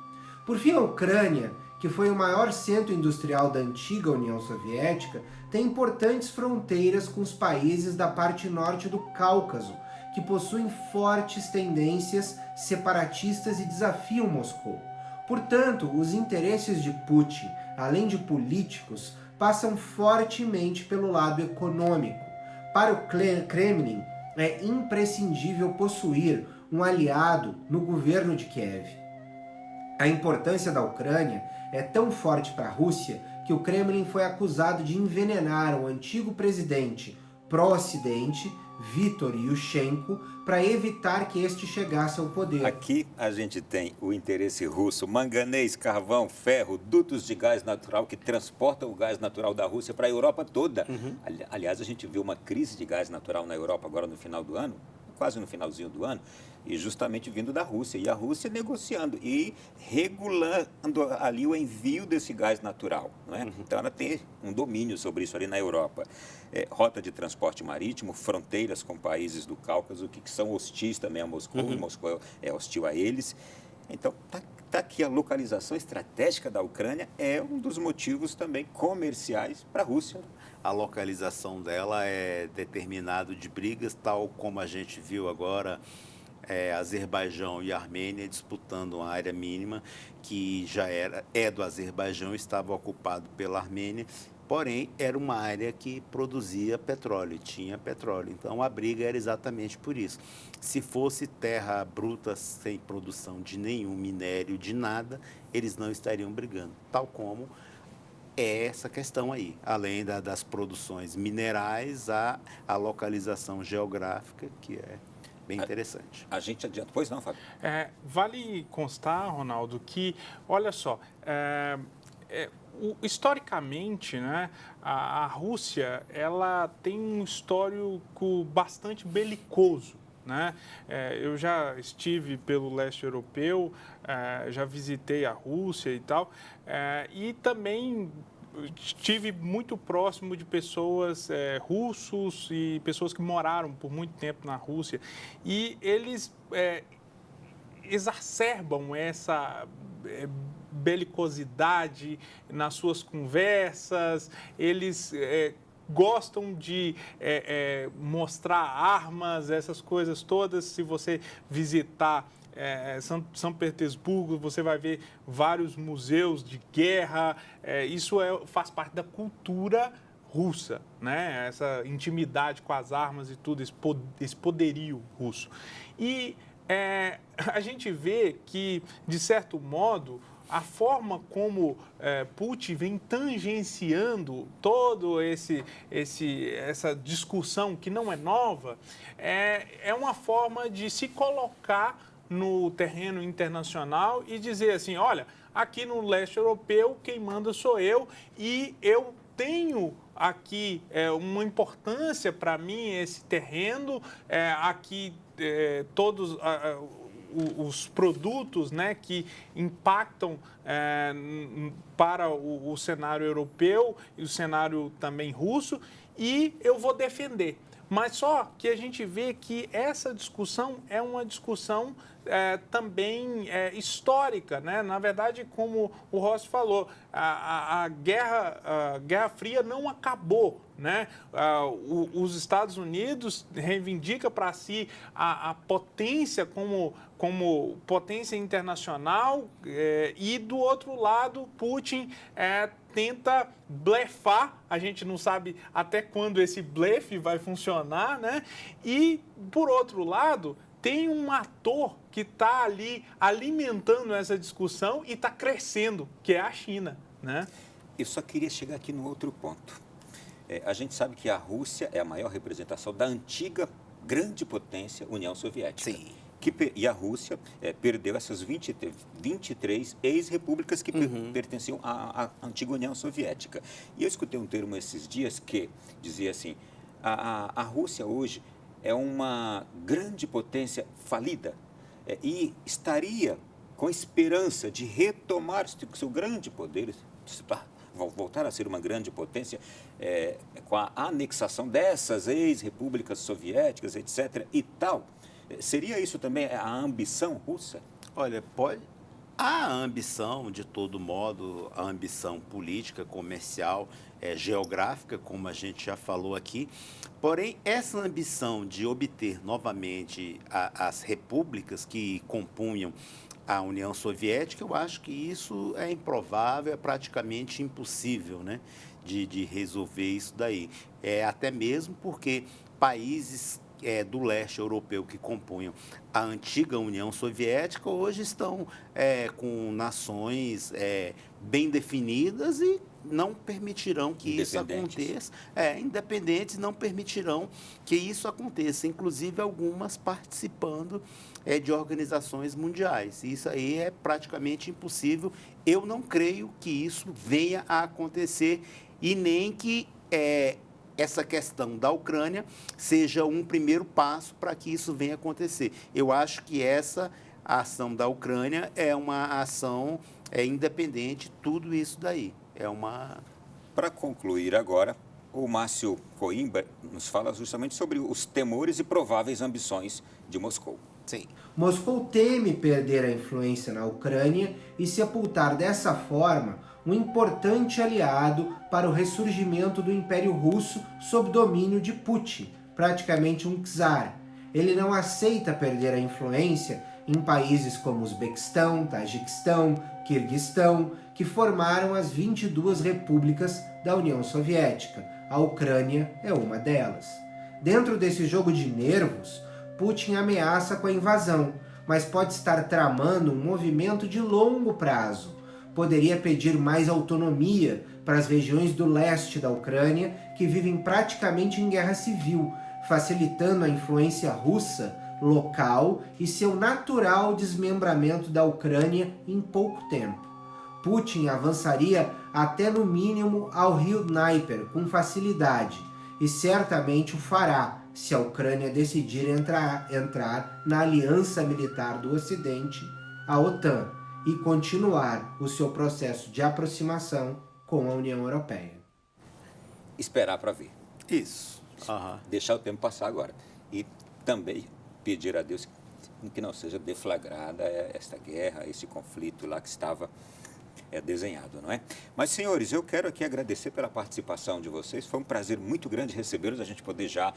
Por fim, a Ucrânia, que foi o maior centro industrial da antiga União Soviética, tem importantes fronteiras com os países da parte norte do Cáucaso, que possuem fortes tendências separatistas e desafiam Moscou. Portanto, os interesses de Putin, além de políticos, passam fortemente pelo lado econômico. Para o Kremlin, é imprescindível possuir um aliado no governo de Kiev. A importância da Ucrânia é tão forte para a Rússia que o Kremlin foi acusado de envenenar o antigo presidente pró-Ocidente, Viktor Yushchenko, para evitar que este chegasse ao poder. Aqui a gente tem o interesse russo, manganês, carvão, ferro, dutos de gás natural que transportam o gás natural da Rússia para a Europa toda. Aliás, a gente viu uma crise de gás natural na Europa agora no final do ano, quase no finalzinho do ano, e justamente vindo da Rússia. E a Rússia negociando e regulando ali o envio desse gás natural. Não é? Então, ela tem um domínio sobre isso ali na Europa. Rota de transporte marítimo, fronteiras com países do Cáucaso que são hostis também a Moscou, e Moscou é hostil a eles. Então, tá aqui a localização estratégica da Ucrânia é um dos motivos também comerciais para a Rússia. A localização dela é determinado de brigas, tal como a gente viu agora, Azerbaijão e Armênia disputando uma área mínima que já é do Azerbaijão, estava ocupado pela Armênia, porém era uma área que produzia petróleo, tinha petróleo. Então a briga era exatamente por isso. Se fosse terra bruta sem produção de nenhum minério, de nada, eles não estariam brigando, tal como é essa questão aí, além das produções minerais, a localização geográfica, que é bem interessante. A gente adianta. Pois não, Fábio? Vale constar, Ronaldo, que, olha só, historicamente, né, a Rússia ela tem um histórico bastante belicoso. Né? Eu já estive pelo leste europeu, já visitei a Rússia e tal, e também estive muito próximo de pessoas russos e pessoas que moraram por muito tempo na Rússia, e eles exacerbam essa belicosidade nas suas conversas, eles gostam de mostrar armas, essas coisas todas. Se você visitar São Petersburgo, você vai ver vários museus de guerra. Isso faz parte da cultura russa, né? Essa intimidade com as armas e tudo, esse poderio russo. E a gente vê que, de certo modo, a forma como Putin vem tangenciando todo essa discussão, que não é nova, é uma forma de se colocar no terreno internacional e dizer assim, olha, aqui no leste europeu quem manda sou eu e eu tenho aqui uma importância para mim esse terreno, aqui todos os produtos, né, que impactam para o cenário europeu e o cenário também russo, e eu vou defender. Mas só que a gente vê que essa discussão é uma discussão também histórica, né? Na verdade, como o Rossi falou, a Guerra Fria não acabou, né? Os Estados Unidos reivindica para si a potência como potência internacional, e do outro lado Putin tenta blefar, a gente não sabe até quando esse blefe vai funcionar, né? E, por outro lado, tem um ator que está ali alimentando essa discussão e está crescendo, que é a China, né? Eu só queria chegar aqui no outro ponto. A gente sabe que a Rússia é a maior representação da antiga grande potência União Soviética. Sim. E a Rússia perdeu essas 23 ex-repúblicas que pertenciam à antiga União Soviética. E eu escutei um termo esses dias que dizia assim, a Rússia hoje é uma grande potência falida e estaria com esperança de retomar seu grande poder, voltar a ser uma grande potência com a anexação dessas ex-repúblicas soviéticas, etc. e tal. Seria isso também a ambição russa? Olha, a ambição, de todo modo, a ambição política, comercial, geográfica, como a gente já falou aqui. Porém, essa ambição de obter novamente as repúblicas que compunham a União Soviética, eu acho que isso é improvável, é praticamente impossível, né, de resolver isso daí. Até mesmo porque países do leste europeu que compunham a antiga União Soviética hoje estão com nações bem definidas e não permitirão que isso aconteça. Independentes, não permitirão que isso aconteça, inclusive algumas participando de organizações mundiais. Isso aí é praticamente impossível. Eu não creio que isso venha a acontecer e nem que essa questão da Ucrânia seja um primeiro passo para que isso venha acontecer. Eu acho que essa ação da Ucrânia é uma ação independente, tudo isso daí. Para concluir agora, o Márcio Coimbra nos fala justamente sobre os temores e prováveis ambições de Moscou. Sim. Moscou teme perder a influência na Ucrânia e sepultar dessa forma um importante aliado para o ressurgimento do Império Russo sob domínio de Putin, praticamente um czar. ele não aceita perder a influência em países como Uzbequistão, Tajiquistão, Quirguistão, que formaram as 22 repúblicas da União Soviética. A Ucrânia é uma delas. Dentro desse jogo de nervos, Putin ameaça com a invasão, mas pode estar tramando um movimento de longo prazo. Poderia pedir mais autonomia para as regiões do leste da Ucrânia, que vivem praticamente em guerra civil, facilitando a influência russa local e seu natural desmembramento da Ucrânia em pouco tempo. Putin avançaria até no mínimo ao rio Dnieper com facilidade, e certamente o fará se a Ucrânia decidir entrar na aliança militar do Ocidente, a OTAN, e continuar o seu processo de aproximação com a União Europeia. Esperar para ver. Isso. Deixar o tempo passar agora. E também pedir a Deus que não seja deflagrada esta guerra, esse conflito lá que estava desenhado, não é? Mas, senhores, eu quero aqui agradecer pela participação de vocês. Foi um prazer muito grande recebê-los, a gente poder já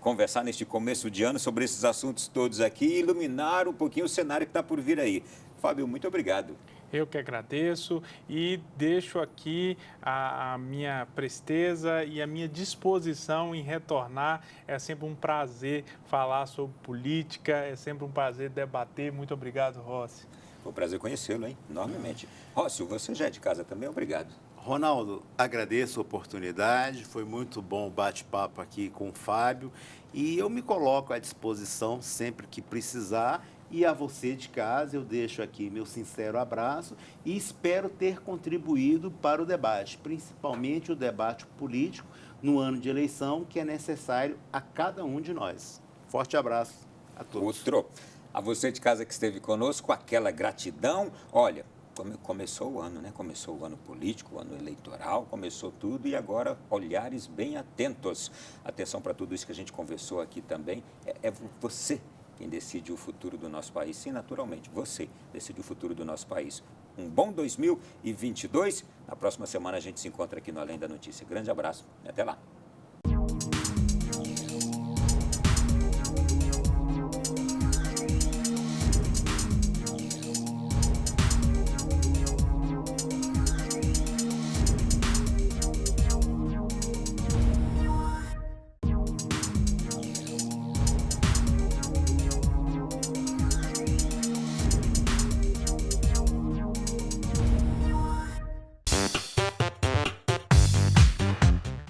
conversar neste começo de ano sobre esses assuntos todos aqui e iluminar um pouquinho o cenário que está por vir aí. Fábio, muito obrigado. Eu que agradeço e deixo aqui a minha presteza e a minha disposição em retornar. É sempre um prazer falar sobre política, é sempre um prazer debater. Muito obrigado, Rossi. Foi um prazer conhecê-lo, hein? Enormemente. Rossi, você já é de casa também, obrigado. Ronaldo, agradeço a oportunidade, foi muito bom o bate-papo aqui com o Fábio e eu me coloco à disposição sempre que precisar. E a você de casa, eu deixo aqui meu sincero abraço e espero ter contribuído para o debate, principalmente o debate político no ano de eleição, que é necessário a cada um de nós. Forte abraço a todos. Outro. A você de casa que esteve conosco, aquela gratidão. Olha, começou o ano, né? Começou o ano político, o ano eleitoral, começou tudo e agora olhares bem atentos. Atenção para tudo isso que a gente conversou aqui também. É você quem decide o futuro do nosso país. Sim, naturalmente, você decide o futuro do nosso país. Um bom 2022. Na próxima semana a gente se encontra aqui no Além da Notícia. Grande abraço e até lá.